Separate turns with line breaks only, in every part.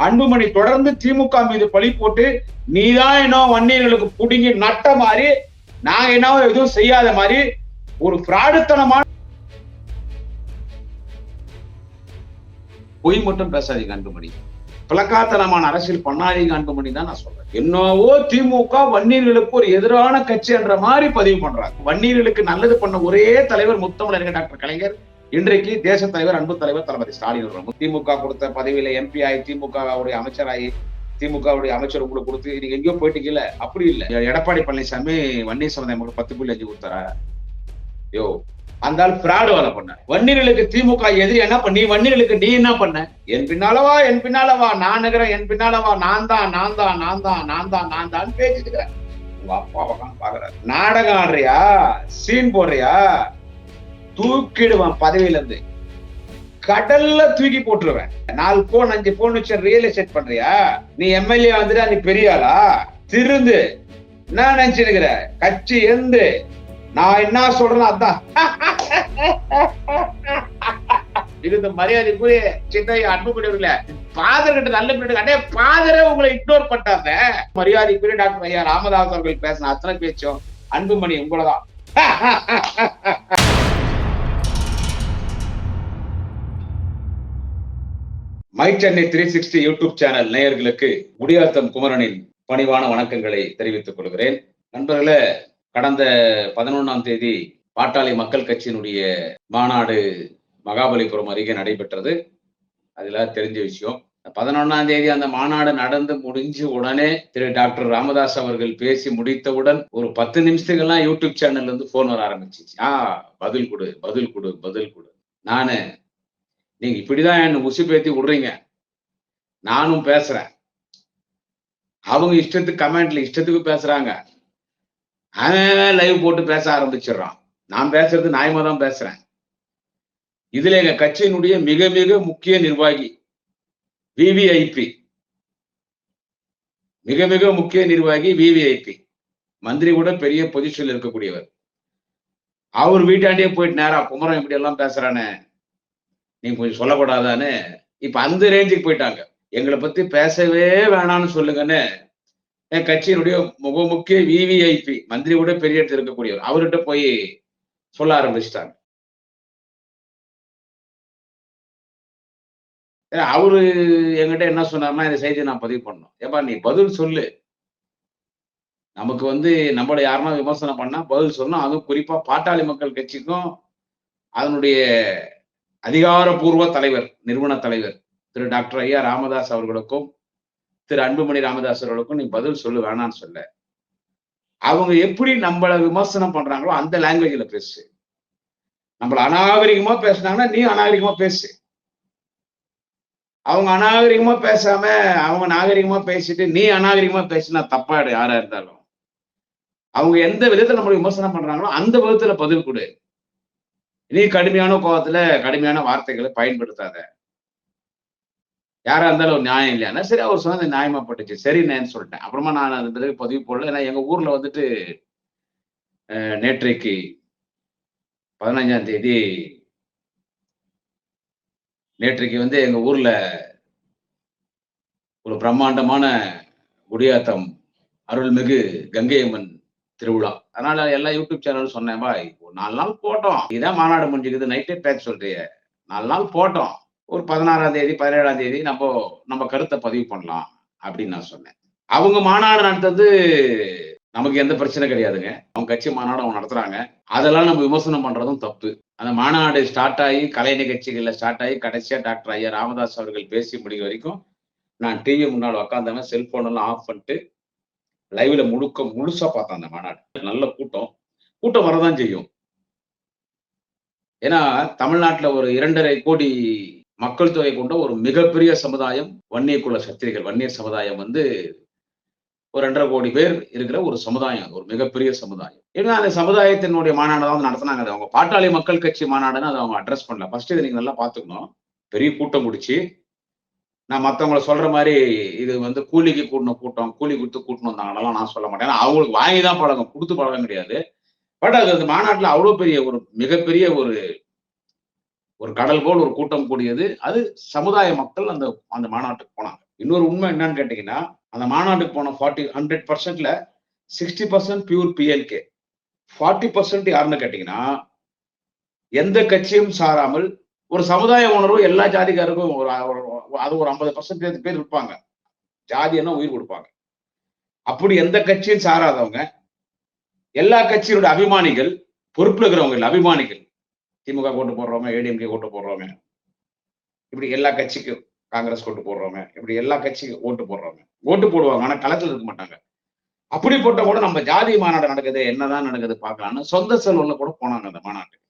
அன்புமணி தொடர்ந்து திமுக மீது பழி போட்டு நீதான் என்ன வன்னியர்களுக்கு புடுங்கி நட்ட மாதிரி நாங்க என்ன எதுவும் செய்யாத மாதிரி ஒரு பிராடுத்தனமான பொய் மட்டும் பேசாதீங்க அன்புமணி. பிளக்காத்தனமான அரசியல் பண்ணாதீங்க அன்புமணி தான் நான் சொல்றேன். என்னவோ திமுக வன்னியர்களுக்கு ஒரு எதிரான கட்சி என்ற மாதிரி பதிவு பண்றாங்க. வன்னியர்களுக்கு நல்லது பண்ண ஒரே தலைவர் முத்தமிழறிஞர் டாக்டர் கலைஞர். இன்றைக்கு தேச தலைவர் அன்பு தலைவர் தளபதி ஸ்டாலின். திமுக கொடுத்த பதவியில எம்பி ஆகி திமுக அமைச்சராகி திமுக அமைச்சர் உங்களுக்கு கொடுத்து நீங்க எங்கேயோ போயிட்டீங்கல்ல, அப்படி இல்ல. எடப்பாடி பழனிசாமி வன்னியர் சமுதாயம் 10.5 கொடுத்தாரா? யோ அந்த பிராடு வேலை பண்ண. வன்னியர்களுக்கு திமுக எதிரி என்ன பண்ணி வன்னியர்களுக்கு நீ என்ன பண்ண? என் பின்னாலவா நான் நிக்கிறேன், என் பின்னாலவா நான் தான் பேசிட்டு உங்க அப்பா பாக்குற நாடகம் ஆடுறியா, சீன் போடுறியா? தூக்கிடுவான் பதவியில இருந்து, கடல்ல தூக்கி போட்டுருவேன். 4 பவுன் 5 பவுன் வச்சு ரியல் எஸ்டேட் பண்றியா? நீ எம்எல்ஏ வந்துட்டா நீ பெரிய ஆளா? திருந்து என்ன நினைச்சிருக்கிற? கட்சி எந்த நான் என்ன சொல்றேன் அதான். இது மரியாதைக்குரிய சின்ன அன்புக்குரியவர்களே, ஃபாதர் கிட்ட நல்ல பிள்ளை அடே ஃபாதரே உங்களை இக்னோர் பண்ணாங்க. மரியாதைக்குரிய டாக்டர் ஐயா ராமதாஸ் அவர்கள் பேசின அத்தனை பேச்சும் அன்புமணி உங்களதான். மை சென்னை 360 யூடியூப் சேனல் நேயர்களுக்கு குடியாத்தம் குமரனின் பணிவான வணக்கங்களை தெரிவித்துக் கொள்கிறேன். நண்பர்களே, கடந்த 11ஆம் தேதி பாட்டாளி மக்கள் கட்சியினுடைய மாநாடு மகாபலிபுரம் அருகே நடைபெற்றது. அதுல தெரிஞ்ச விஷயம். 11ஆம் தேதி அந்த மாநாடு நடந்து முடிஞ்சு உடனே திரு டாக்டர் ராமதாஸ் அவர்கள் பேசி முடித்தவுடன் ஒரு 10 நிமிஷத்துக்கெல்லாம் யூடியூப் சேனல்ல இருந்து போன் வர ஆரம்பிச்சிச்சு. பதில் கொடு. நானு நீங்க இப்படிதான் என்ன உசுப்பேத்தி விடுறீங்க, நானும் பேசுறேன். அவங்க இஷ்டத்துக்கு கமெண்ட்ல இஷ்டத்துக்கு பேசுறாங்க. அவன் லைவ் போட்டு பேச ஆரம்பிச்சிடறான். நான் பேசுறது நியாயமா தான் பேசுறேன். இதுல எங்க கட்சியினுடைய மிக மிக முக்கிய நிர்வாகி விவிஐபி, மந்திரி கூட பெரிய பொசிஷன்ல இருக்கக்கூடியவர், அவர் வீட்டாண்டே போயிட்டு நேரா குமரன் இப்படி எல்லாம் பேசுறானே, நீங்க கொஞ்சம் சொல்லக்கூடாதான்னு இப்ப அந்த ரேஞ்சுக்கு போயிட்டாங்க. எங்களை பத்தி பேசவே வேணாம்னு சொல்லுங்கன்னு என் கட்சியினுடைய முக்கிய விவிஐபி, மந்திரி கூட பெரிய இடத்துல இருக்கக்கூடியவர், அவர்கிட்ட போய் சொல்ல ஆரம்பிச்சிட்டாங்க. அவரு என்கிட்ட என்ன சொன்னார்னா, இந்த செய்தியை நான் பதிவு பண்ணணும். ஏப்பா நீ பதில் சொல்லு, நமக்கு நம்மள யாருன்னா விமர்சனம் பண்ணா பதில் சொல்லணும். அதுவும் குறிப்பா பாட்டாளி மக்கள் கட்சிக்கும் அதனுடைய அதிகாரப்பூர்வ தலைவர், நிறுவன தலைவர் திரு டாக்டர் ஐயா ராமதாஸ் அவர்களுக்கும் திரு அன்புமணி ராமதாஸ் அவர்களுக்கும் நீ பதில் சொல்லு, வேணான்னு சொல்ல. அவங்க எப்படி நம்மள விமர்சனம் பண்றாங்களோ அந்த லாங்குவேஜ்ல பேசு. நம்மள அநாகரிகமா பேசினாங்கன்னா நீ அநாகரிகமா பேசு. அவங்க அநாகரிகமா பேசாம அவங்க நாகரிகமா பேசிட்டு நீ அநாகரிகமா பேசினா தப்பாடு யாரா இருந்தாலும். அவங்க எந்த விதத்துல நம்மள விமர்சனம் பண்றாங்களோ அந்த விதத்துல பதில் கொடு. நீ கடுமையான கோபத்துல கடுமையான வார்த்தைகளை பயன்படுத்தாத. யாரா இருந்தாலும் ஒரு நியாயம் இல்லையா? சரி, அவர் சொன்னது நியாயமா பட்டுச்சு, சரி நான் சொல்லிட்டேன். அப்புறமா நான் அது பிறகு பதிவு போடல. ஏன்னா எங்க ஊர்ல நேற்றைக்கு 15ஆம் தேதி நேற்றைக்கு எங்க ஊர்ல ஒரு பிரம்மாண்டமான குடியாத்தம் அருள்மிகு கங்கை அம்மன் திருவிழா. அதனால எல்லா யூடியூப் சேனலும் சொன்னேன், பாய் ஒரு 4 நாள் போட்டோம், இதான் மாநாடு முடிஞ்சுக்குது, நைட்டே பேச சொல்றிய, 4 நாள் போட்டோம், ஒரு 16ஆம் தேதி 17ஆம் தேதி நம்ம கருத்தை பதிவு பண்ணலாம் அப்படின்னு நான் சொன்னேன். அவங்க மாநாடு நடத்துறது நமக்கு எந்த பிரச்சனை கிடையாதுங்க. அவங்க கட்சி மாநாடு அவங்க நடத்துறாங்க, அதெல்லாம் நம்ம விமர்சனம் பண்றதும் தப்பு. அந்த மாநாடு ஸ்டார்ட் ஆகி கலை நிகழ்ச்சிகள்ல ஸ்டார்ட் ஆகி கடைசியா டாக்டர் ஐயா ராமதாஸ் அவர்கள் பேசி முடியும் வரைக்கும் நான் டிவி முன்னாள் உட்காந்தவன், செல்போன் எல்லாம் ஆஃப் பண்ணிட்டு லைவ்ல முழுசா பார்த்தேன். அந்த மாநாடு நல்ல கூட்டம் வரதான் செய்யும். ஏன்னா தமிழ்நாட்டுல ஒரு 2.5 கோடி மக்கள் தொகை கொண்ட ஒரு மிகப்பெரிய சமுதாயம் வன்னிய குல சத்திரிகள். வன்னியர் சமுதாயம் ஒரு 2.5 கோடி பேர் இருக்கிற ஒரு சமுதாயம், ஒரு மிகப்பெரிய சமுதாயம். ஏன்னா அந்த சமுதாயத்தினுடைய மாநாடு தான் நடத்தினாங்க. அது அவங்க பாட்டாளி மக்கள் கட்சி மாநாடுன்னு அதை அவங்க அட்ரஸ் பண்ணல. ஃபர்ஸ்ட் இதை நீங்க நல்லா பாத்துக்கணும். பெரிய கூட்டம் முடிச்சு, நான் மத்தவங்களை சொல்ற மாதிரி இது கூலிக்கு கூட்டம், கூலி கொடுத்து கூட்டணும் வந்தாங்கலாம் நான் சொல்ல மாட்டேன். அவங்களுக்கு வாங்கிதான் பழகம், கொடுத்து பழகம் கிடையாது. பட் அது அந்த மாநாட்டுல அவ்வளவு பெரிய ஒரு மிகப்பெரிய ஒரு கடல் போல் ஒரு கூட்டம் கூடியது. அது சமுதாய மக்கள் அந்த மாநாட்டுக்கு போனாங்க. இன்னொரு உண்மை என்னன்னு கேட்டீங்கன்னா, அந்த மாநாட்டுக்கு போன 100%ல 60% பியூர் பிஎல்கே. 40% யாருன்னு கேட்டீங்கன்னா, எந்த கட்சியும் சாராமல் ஒரு சமுதாய உணர்வு எல்லா ஜாதிக்காருக்கும் அது ஒரு 50% பேர் இருப்பாங்க. ஜாதின்னா உயிர் கொடுப்பாங்க. அப்படி எந்த கட்சியும் சாராதவங்க, எல்லா கட்சியோட அபிமானிகள், பொறுப்புல இருக்கிறவங்க இல்ல, அபிமானிகள். திமுக ஓட்டு போடுறவங்க, ஏடிஎம்கே ஓட்டு போடுறவங்க, இப்படி எல்லா கட்சிக்கும் காங்கிரஸ் ஓட்டு போடுறவங்க, இப்படி எல்லா கட்சிக்கும் ஓட்டு போடுறவங்க. ஓட்டு போடுவாங்க. ஆனா களத்துல இருக்க மாட்டாங்க. அப்படிப்பட்ட கூட நம்ம ஜாதி மாநாடு நடக்குது, என்னதான் நடக்குது பார்க்கலாம்னு சொந்த செலவுல கூட போனாங்க அந்த மாநாட்டுக்கு.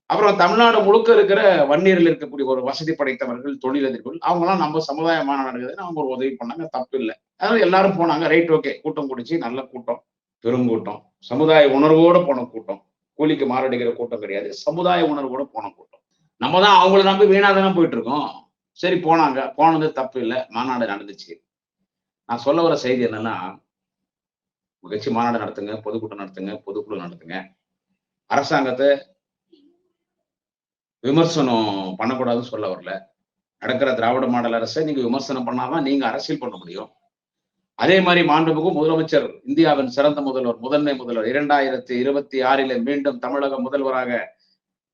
அப்புறம் தமிழ்நாடு முழுக்க இருக்கிற வன்னியர்கள் இருக்கக்கூடிய ஒரு வசதி படைத்தவர்கள், தொழிலதிபர்கள், அவங்கலாம் நம்ம சமுதாய மாநாடு நடக்குதுன்னு அவங்க ஒரு உதவி பண்ணாங்க. தப்பு இல்ல. அதனால எல்லாரும் போனாங்க. Right, okay. கூட்டம் கூடிச்சு. நல்ல கூட்டம். பெருங்கூட்டம். சமுதாய உணர்வோட போன கூட்டம். கூலிக்கு மாரடிக்கிற கூட்டம் கிடையாது. சமுதாய உணர்வோட போன கூட்டம். நம்ம தான் அவங்கள நம்பி வீணா தானே போயிட்டு இருக்கோம். சரி, போனாங்க. போனது தப்பு இல்ல. மாநாடு நடந்துச்சு. நான் சொல்ல வர செய்தி என்னன்னா, கட்சி மாநாடு நடத்துங்க, பொதுக்கூட்டம் நடத்துங்க, பொதுக்குழு நடத்துங்க. அரசாங்கத்தை விமர்சனம் பண்ணக்கூடாதுன்னு சொல்ல வரல. நடக்கிற திராவிட மாடல் அரசை நீங்க விமர்சனம் பண்ணாதான் நீங்க அரசியல் பண்ண முடியும். அதே மாதிரி மாண்புமிகு முதலமைச்சர், இந்தியாவின் சிறந்த முதல்வர், முதன்மை முதல்வர், 2026 மீண்டும் தமிழக முதல்வராக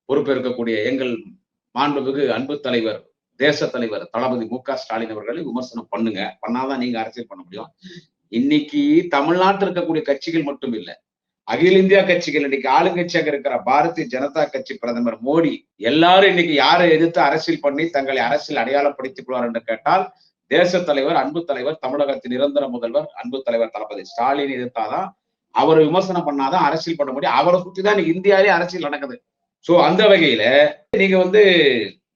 பொறுப்பேற்கக்கூடிய எங்கள் மாண்புமிகு அன்பு தலைவர், தேச தலைவர் தளபதி மு.க. ஸ்டாலின் அவர்களை விமர்சனம் பண்ணுங்க. பண்ணாதான் நீங்க அரசியல் பண்ண முடியும். இன்னைக்கு தமிழ்நாட்டில் இருக்கக்கூடிய கட்சிகள் மட்டும் இல்ல, அகில இந்தியா கட்சிகள், இன்னைக்கு ஆளுங்கட்சியாக இருக்கிற பாரதிய ஜனதா கட்சி பிரதமர் மோடி, எல்லாரும் இன்னைக்கு யாரை எதிர்த்து அரசியல் பண்ணி தங்களை அரசியல் அடையாளப்படுத்திக் கொள்வார் என்று கேட்டால், தேச தலைவர், அன்பு தலைவர், தமிழகத்தின் நிரந்தர முதல்வர் அன்பு தலைவர் தளபதி ஸ்டாலின் எதிர்த்தாதான், அவரை விமர்சனம் பண்ணாதான் அரசியல் பண்ண முடியும். அவரை சுற்றிதான் இன்னைக்கு இந்தியாவிலே அரசியல் நடக்குது. சோ அந்த வகையில நீங்க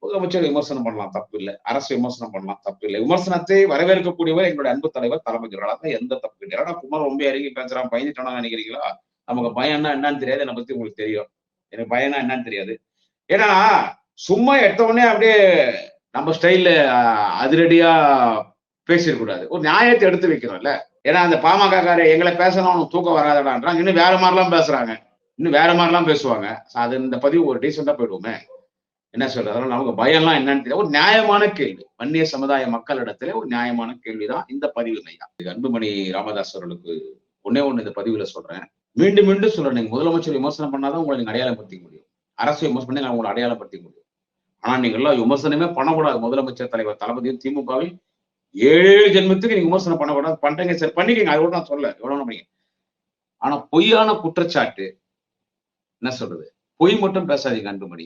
முதலமைச்சர் விமர்சனம் பண்ணலாம், தப்பு இல்லை. அரசு விமர்சனம் பண்ணலாம், தப்பு இல்லை. விமர்சனத்தை வரவேற்கக்கூடியவர் எங்களுடைய அன்பு தலைவர் தளபதி. எந்த தப்பு கிடையாது. குமார் ரொம்ப இறங்கி பேசுறான், பயந்துட்டானா நினைக்கிறீங்களா? நமக்கு பயம்னா என்னன்னு தெரியாது. என்னை பத்தி உங்களுக்கு தெரியும். எனக்கு பயம்னா என்னன்னு தெரியாது. ஏன்னா சும்மா எடுத்தவொடனே அப்படியே நம்ம ஸ்டைல்ல அதிரடியா பேசிடக்கூடாது. ஒரு நியாயத்தை எடுத்து வைக்கிறோம்ல. ஏன்னா அந்த பாமக எங்களை பேசணும் அவனுக்கு தூக்கம் வராதடான்றாங்க. இன்னும் வேற மாதிரிலாம் பேசுறாங்க, இன்னும் வேற மாதிரிலாம் பேசுவாங்க. அது இந்த பதிவு ஒரு டீசெண்டா போயிடுவோமே, என்ன சொல்றது? அதனால நமக்கு பயம்லாம் என்னன்னு தெரியாது. ஒரு நியாயமான கேள்வி, வன்னிய சமுதாய மக்களிடத்துல ஒரு நியாயமான கேள்விதான் இந்த பதிவு. அன்புமணி ராமதாஸ் அவர்களுக்கு ஒன்னே ஒண்ணு இந்த பதிவுல சொல்றேன், மீண்டும் மீண்டும் சொல்றேன். நீங்க முதலமைச்சர் விமர்சனம் பண்ணாதான் உங்களை நீங்க அடையாளப்படுத்திக்க முடியும். அரசு விமர்சனம் பண்ணி உங்களை அடையாளப்படுத்திக்க முடியும். ஆனா நீங்க எல்லாம் விமர்சனமே பண்ணக்கூடாது. முதலமைச்சர் தலைவர் தளபதியும் திமுகவில் 7 ஜென்மத்துக்கு நீங்க விமர்சனம் பண்ணக்கூடாது. பண்றீங்க, சரி பண்ணிக்கங்க. அதோட நான் சொல்ல எவ்வளவு பண்ணீங்க. ஆனா பொய்யான குற்றச்சாட்டு, என்ன சொல்றது, பொய் மட்டும் பேசாதீங்க அன்புமணி.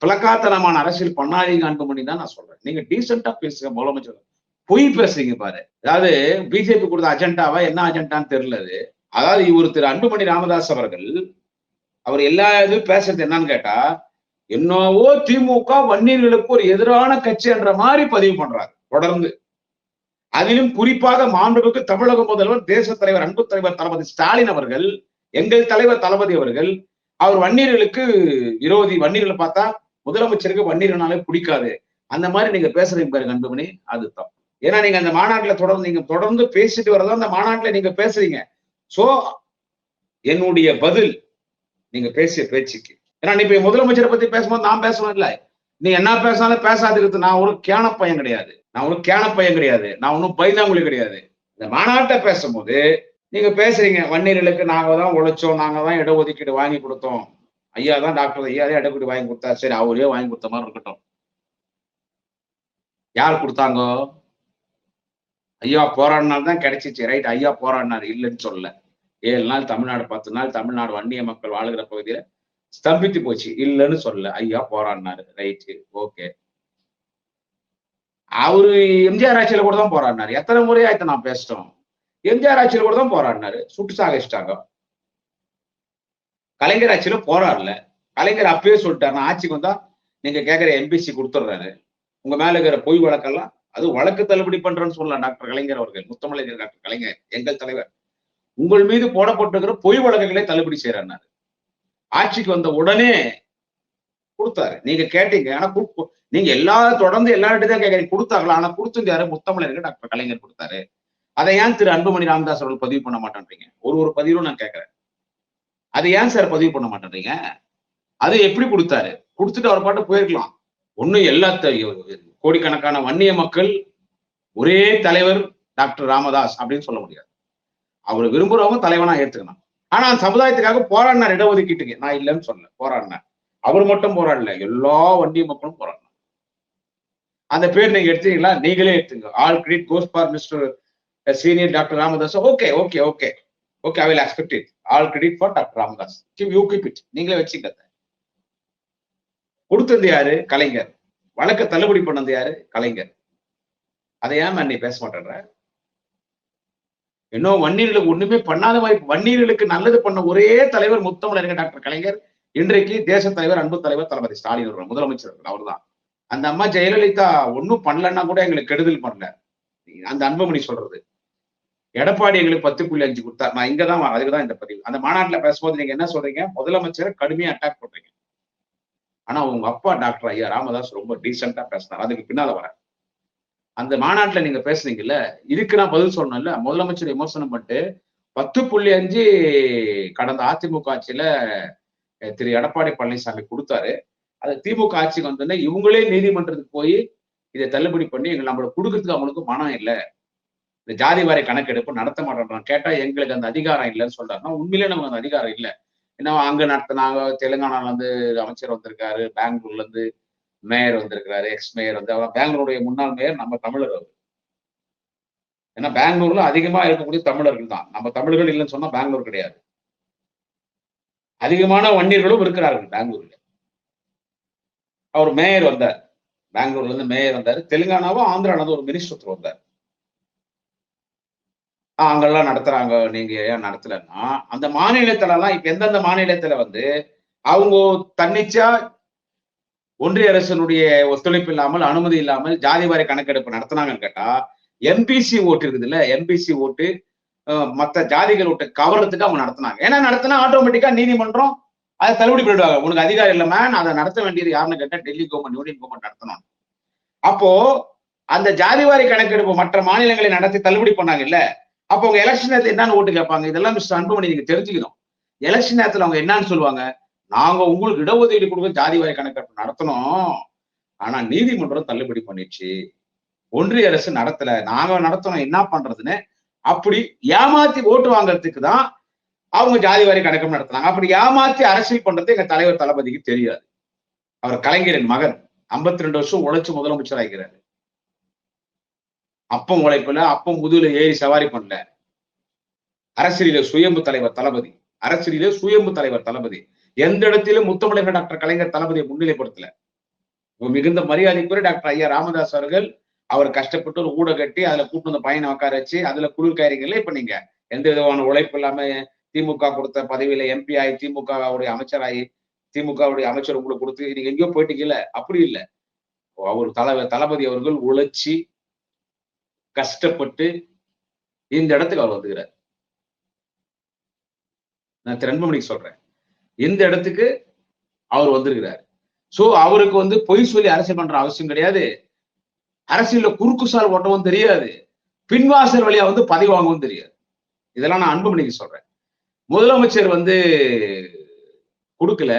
பிளக்காத்தனமான அரசியல் பண்ணாதீங்க அன்புமணி தான் நான் சொல்றேன். நீங்க டீசெண்டா பேசுங்க. முதலமைச்சர் பொய் பேசுறீங்க பாரு. அதாவது பிஜேபி கொடுத்த அஜெண்டாவா என்ன அஜெண்டான்னு தெரியல. அதாவது இவர் திரு அன்புமணி ராமதாஸ் அவர்கள், அவர் எல்லா இதுவும் பேசுறது என்னன்னு கேட்டா, என்னவோ திமுக வன்னியர்களுக்கு ஒரு எதிரான கட்சி என்ற மாதிரி பதிவு பண்றாரு தொடர்ந்து. அதிலும் குறிப்பாக மாண்புமிகு தமிழக முதல்வர், தேச தலைவர், அன்பு தலைவர் தளபதி ஸ்டாலின் அவர்கள், எங்கள் தலைவர் தளபதி அவர்கள், அவர் வன்னியர்களுக்கு விரோதி. வன்னியர்களை பார்த்தா முதலமைச்சருக்கு வன்னியர்னாலே பிடிக்காது. அந்த மாதிரி நீங்க பேசுறீங்க பாருங்க அன்புமணி, அது தப்பு. ஏன்னா நீங்க அந்த மாநாட்டுல தொடர்ந்து பேசிட்டு வரதான் அந்த மாநாட்டுல நீங்க பேசுறீங்க. சோ என்னுடைய பதில், நீங்க பேசிய பேச்சுக்கு. ஏன்னா நீ இப்ப முதலமைச்சரை பத்தி பேசும்போது நான் பேசணும் இல்ல, நீ என்ன பேசினாலும் பேசாதுக்கு நான் ஒரு கேன பையன் கிடையாது. நான் ஒன்னும் பைதாங்குழி கிடையாது. இந்த மாநாட்டை பேசும்போது நீங்க பேசுறீங்க, வன்னியர்களுக்கு நாங்க தான் உழைச்சோம், நாங்க தான் இடஒதுக்கீடு வாங்கி கொடுத்தோம், ஐயா தான் டாக்டர் ஐயா தான் இடஒதுக்கீடு வாங்கி கொடுத்தா. சரி, அவரே வாங்கி கொடுத்த மாதிரி இருக்கட்டும். யார் கொடுத்தாங்க? ஐயா போராடினால்தான் கிடைச்சிச்சு. ரைட், ஐயா போராடினார், இல்லைன்னு சொல்லல. 7 நாள் தமிழ்நாடு, 10 நாள் தமிழ்நாடு வன்னிய மக்கள் வாழுகிற பகுதியில ஸ்தம்பித்து போச்சு, இல்லைன்னு சொல்லல. ஐயா போராடினாரு, ரைட்டு, ஓகே. அவரு எம்ஜிஆர் ஆட்சியில கூட தான் போராடினாரு. எத்தனை முறையா நான் பேசிட்டோம். எம்ஜிஆர் ஆட்சியில கூட தான் போராடினாரு, சுட்டு சாகடிச்சிட்டாங்க. கலைஞர் ஆட்சியில போராடல. கலைஞர் அப்பயே சொல்லிட்டாரு, நான் ஆட்சிக்கு வந்தா நீங்க கேட்கிற எம்பிசி கொடுத்துடுறாரு, உங்க மேல இருக்கிற பொய் வழக்கெல்லாம் அது வழக்கு தள்ளுபடி பண்றேன்னு சொல்லலாம் டாக்டர் கலைஞர் அவர்கள், முத்தமிழர் டாக்டர் கலைஞர், எங்கள் தலைவர். உங்கள் மீது போடப்பட்டிருக்கிற பொய் வழக்குகளை தள்ளுபடி செய்யறாரு. ஆட்சிக்கு வந்த உடனே கொடுத்தாரு. நீங்க கேட்டீங்க, ஆனா நீங்க தொடர்ந்து எல்லார்கிட்ட தான் கேட்கறீங்க. கொடுத்தாங்களா? ஆனா கொடுத்தது யாரு? முத்தமிழருக்கு டாக்டர் கலைஞர் கொடுத்தாரு. அதை ஏன் திரு அன்புமணி ராமதாஸ் அவர்கள் பதிவு பண்ண மாட்டேன்றீங்க? ஒரு பதிவும் நான் கேட்கிறேன், அதை ஏன் சார் பதிவு பண்ண மாட்டேன்றீங்க? அது எப்படி கொடுத்தாரு? கொடுத்துட்டு அவர் பாட்டு போயிருக்கலாம். ஒண்ணும் எல்லா கோடிக்கணக்கான வன்னிய மக்கள் ஒரே தலைவர் டாக்டர் ராமதாஸ் அப்படின்னு சொல்ல முடியாது. அவர் விரும்புறவங்க தலைவனா ஏத்துக்கணும். ஆனா சமுதாயத்துக்காக போராடினார் இடஒதுக்கீட்டுக்கு. நான் இல்லைன்னு சொல்லல, போராடினார். அவர் மட்டும் போராடல, எல்லா வண்டிய மக்களும் போராடினார். அந்த பேர் நீங்க எடுத்தீங்களா? நீங்களே எடுத்துங்க. All credit goes for mister senior doctor Ramadoss. Okay okay okay okay, I will accept it. All credit for doctor Ramadoss. You keep it. நீங்களே வச்சுக்கங்க. கொடுத்தது யாரு? கலைஞர். வழக்க தள்ளுபடி பண்ணது யாரு? கலைஞர். அதை ஏன் நீ பேச மாட்டேன்ற? இன்னும் வன்னியர்களுக்கு ஒண்ணுமே பண்ணாத மாதிரி, வன்னியர்களுக்கு நல்லது பண்ண ஒரே தலைவர் முத்தமிழறிஞர் டாக்டர் கலைஞர். இன்றைக்கு தேச தலைவர், அன்பு தலைவர் தளபதி ஸ்டாலின் அவர்கள், முதலமைச்சர் அவர்தான். அந்த அம்மா ஜெயலலிதா ஒன்னும் பண்ணலன்னா கூட எங்களுக்கு கெடுதல் பண்ணல. அந்த அன்புமணி சொல்றது. எடப்பாடி எங்களுக்கு 10.5 கொடுத்தார். நான் இங்கதான் அதுக்குதான் இந்த பதிவு. அந்த மாநாட்டுல பேசும்போது நீங்க என்ன சொல்றீங்க? முதலமைச்சரை கடுமையா அட்டாக் பண்றீங்க. ஆனா உங்க அப்பா டாக்டர் ஐயா ராமதாஸ் ரொம்ப டீசென்டா பேசினார். அதுக்கு பின்னால வர அந்த மாநாட்டுல நீங்க பேசுனீங்கல்ல, இதுக்கு நான் பதில் சொல்லணும்ல. முதலமைச்சர் விமர்சனம் பண்ணிட்டு 10.5 கடந்த அதிமுக ஆட்சியில திரு எடப்பாடி பழனிசாமி கொடுத்தாரு. அது திமுக ஆட்சிக்கு வந்தோடனே இவங்களே நீதிமன்றத்துக்கு போய் இதை தள்ளுபடி பண்ணி நம்மளுக்கு கொடுக்கறதுக்கு அவங்களுக்கு மனம் இல்லை, இந்த ஜாதி வாரி கணக்கெடுப்பு நடத்த மாட்டோம். கேட்டா எங்களுக்கு அந்த அதிகாரம் இல்லைன்னு சொல்றாருன்னா உண்மையிலே நமக்கு அந்த அதிகாரம் இல்லை. ஏன்னா அங்க நடத்தினாங்க. தெலுங்கானால இருந்து அமைச்சர் வந்திருக்காரு, பெங்களூர்ல இருந்து மேயர் வந்திருக்காரு, எக்ஸ் மேயர் வந்து பெங்களூருடைய முன்னாள் மேயர் நம்ம தமிழர் அவர். ஏன்னா பெங்களூர்ல அதிகமா இருக்கக்கூடிய தமிழர்கள் தான். நம்ம தமிழர்கள் இல்லைன்னு சொன்னா பெங்களூர் கிடையாது. அதிகமான வன்னியர்களும் இருக்கிறார்கள் பெங்களூர்ல. அவர் மேயர் வந்தார், பெங்களூர்ல இருந்து மேயர் வந்தாரு. தெலுங்கானாவும் ஆந்திரால இருந்து ஒரு மினிஸ்டர் வந்தார். அங்கெல்லாம் நடத்துறாங்க, நீங்க ஏன் நடத்தலன்னா அந்த மாநிலத்துல எல்லாம் இப்ப எந்தெந்த மாநிலத்துல வந்து அவங்க தன்னிச்சா ஒன்றிய அரசனுடைய ஒத்துழைப்பு இல்லாமல், அனுமதி இல்லாமல் ஜாதி வாரி கணக்கெடுப்பு நடத்தினாங்கன்னு கேட்டா, எம்பிசி ஓட்டு இருக்குது இல்ல, எம்பிசி ஓட்டு மத்த ஜாதிகள் ஓட்டு கவர்றதுக்கு அவங்க நடத்தினாங்க. ஏன்னா நடத்தினா ஆட்டோமேட்டிக்கா நீதிமன்றம் அதை தள்ளுபடி பண்ணிடுவாங்க. உனக்கு அதிகாரம் இல்ல மேன், அதை நடத்த வேண்டியது யாருன்னு கேட்டா டெல்லி கவர்மெண்ட், யூனியன் கவர்மெண்ட் நடத்தணும். அப்போ அந்த ஜாதிவாரி கணக்கெடுப்பு மற்ற மாநிலங்களை நடத்தி தள்ளுபடி பண்ணாங்க இல்ல, அப்போ அவங்க எலெக்ஷன் நேரத்தில் என்னன்னு ஓட்டு கேட்பாங்க? இதெல்லாம் மிஸ்டர் அன்புமணி நீங்க தெரிஞ்சுக்கணும். எலெக்ஷன் நேரத்தில் அவங்க என்னன்னு சொல்லுவாங்க? நாங்க உங்களுக்கு இடஒதுக்கீடு கொடுக்க ஜாதிவாரி கணக்கெடுப்பு நடத்தணும், ஆனா நீதிமன்றம் தள்ளுபடி பண்ணிடுச்சு, ஒன்றிய அரசு நடத்தல, நாங்க நடத்தணும், என்ன பண்றதுன்னு அப்படி ஏமாத்தி ஓட்டு வாங்கறதுக்கு தான் அவங்க ஜாதிவாரி கணக்கெடுப்பு நடத்தினாங்க. அப்படி ஏமாத்தி அரசியல் பண்றது எங்க தலைவர் தளபதிக்கு தெரியாது. அவர் கலைஞரின் மகன், 52 வருஷம் உழைச்சு முதலமைச்சர் ஆகிறாரு. அப்பம் உழைப்புல, அப்பம் முதுகுல ஏறி சவாரி பண்ணல. அரசியலில சுயம்பு தலைவர் தளபதி, அரசியலில சுயம்பு தலைவர் தளபதி. எந்த இடத்திலும் முத்தமிழர் டாக்டர் கலைஞர் தளபதியை முன்னிலைப்படுத்தல. மிகுந்த மரியாதைக்குரிய டாக்டர் ஐயா ராமதாஸ் அவர்கள் அவர் கஷ்டப்பட்டு ஒரு ஊட கட்டி அதுல கூட்டு வந்த பையனை உட்கார வச்சு அதுல குளிர்காரிகள். இப்ப நீங்க எந்த விதமான உழைப்பு இல்லாம திமுக கொடுத்த பதவியில எம்பி ஆகி, திமுகவுடைய அமைச்சராகி, திமுகவுடைய அமைச்சர் உங்களுக்கு கொடுத்து நீங்க எங்கேயோ போயிட்டீங்கல்ல, அப்படி இல்லை. அவர் தளபதி அவர்கள் உழைச்சி கஷ்டப்பட்டு இந்த இடத்துக்கு அவர் வந்துகிறார். நான் திரு அன்புமணிக்கு சொல்றேன், இந்த இடத்துக்கு அவர் வந்திருக்கிறார். சோ அவருக்கு வந்து பொய் சொல்லி அரசியல் பண்ற அவசியம் கிடையாது. அரசியல்ல குறுக்கு சால் ஓட்டவும் தெரியாது, பின்வாசல் வழியா வந்து பதவி வாங்கவும் தெரியாது. இதெல்லாம் நான் அன்புமணிக்கு சொல்றேன். முதலமைச்சர் வந்து கொடுக்கல,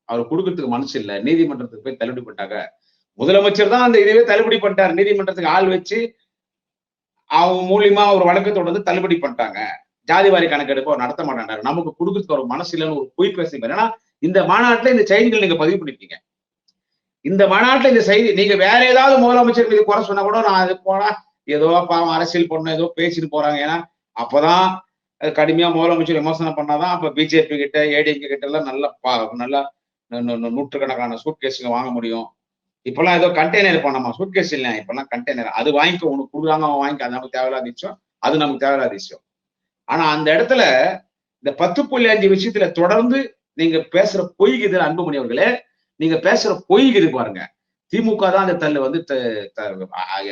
அவர் கொடுக்கறதுக்கு மனசு இல்லை, நீதிமன்றத்துக்கு போய் தள்ளுபடி பண்ணிட்டாங்க. முதலமைச்சர் தான் அந்த இதுவே தள்ளுபடி பண்ணிட்டார். நீதிமன்றத்துக்கு ஆள் வச்சு அவங்க மூலியமா ஒரு வழக்கு தொடர்ந்து தள்ளுபடி பண்ணிட்டாங்க. ஜாதிவாரி கணக்கெடுப்பு நடத்த மாட்டாங்க. நமக்கு கொடுக்கறதுக்கு ஒரு மனசு இல்லைன்னு ஒரு பொய் பேசுங்க. ஏன்னா இந்த மாநாட்டுல இந்த செய்திகள் நீங்க பதிவு பண்ணிருக்கீங்க. இந்த மாநாட்டுல இந்த செய்தி நீங்க வேற ஏதாவது முதலமைச்சர் மீது குறை சொன்னா கூட நான் அது போனா ஏதோ பாவம் அரசியல் பண்ண ஏதோ பேசிட்டு போறாங்க. ஏன்னா அப்பதான் கடுமையா முதலமைச்சர் விமர்சனம் பண்ணாதான் அப்ப பிஜேபி கிட்ட, ஏடிஎம்கே கிட்ட எல்லாம் நல்லா நூற்றுக்கணக்கான சூட்கேஸுங்க வாங்க முடியும். இப்பெல்லாம் ஏதோ கண்டெய்னர் பண்ணாமா, சூட்கேஸ் இல்லை, இப்பெல்லாம் கண்டெய்னர். அது வாங்கிக்க, உனக்கு கொடுக்குறாங்க அவன் வாங்கிக்க, அது நமக்கு தேவையில்லாத விஷயம், அது நமக்கு தேவையில்லாத விஷயம். ஆனா அந்த இடத்துல இந்த 10.5 விஷயத்துல தொடர்ந்து நீங்க பேசுற பொய்குது அன்புமணி அவர்களே, நீங்க பேசுற பொய்குது பாருங்க. திமுக தான் அந்த தள்ளு வந்து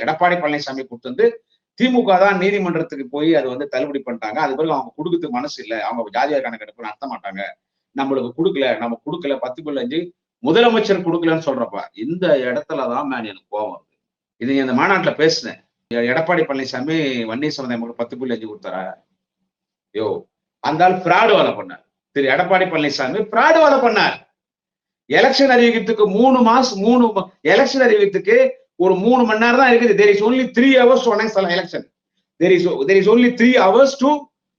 எடப்பாடி பழனிசாமி கொடுத்து வந்து திமுக தான் நீதிமன்றத்துக்கு போய் அது வந்து தள்ளுபடி பண்ணிட்டாங்க. அது பிறகு அவங்க கொடுக்கறதுக்கு மனசு இல்லை, அவங்க ஜாதிவாரி கணக்கெடுப்பு நடத்த மாட்டாங்க, நம்மளுக்கு கொடுக்கல, நம்ம கொடுக்கல 10.5 முதலமைச்சர் கொடுக்கலன்னு சொல்றப்ப இந்த இடத்துலதான் மேன் எனக்கு கோபம் வருது. இது இந்த மாநாட்டுல பேசுனேன். எடப்பாடி பழனிசாமி வன்னியர் சமுதாயம் 10.5 கொடுத்தாரா? யோ, அந்த ஆள் பிராடு வேலை பண்ணார். திரு எடப்பாடி பழனிசாமி பிராடு வேலை பண்ணார். எலெக்ஷன் அறிவிக்கிறதுக்கு 3 மாசம் எலெக்ஷன் அறிவிக்கிறதுக்கு ஒரு 3 மணி நேரம் தான் இருக்குது. There is only 3 hours to announce the election. There is only 3 hours to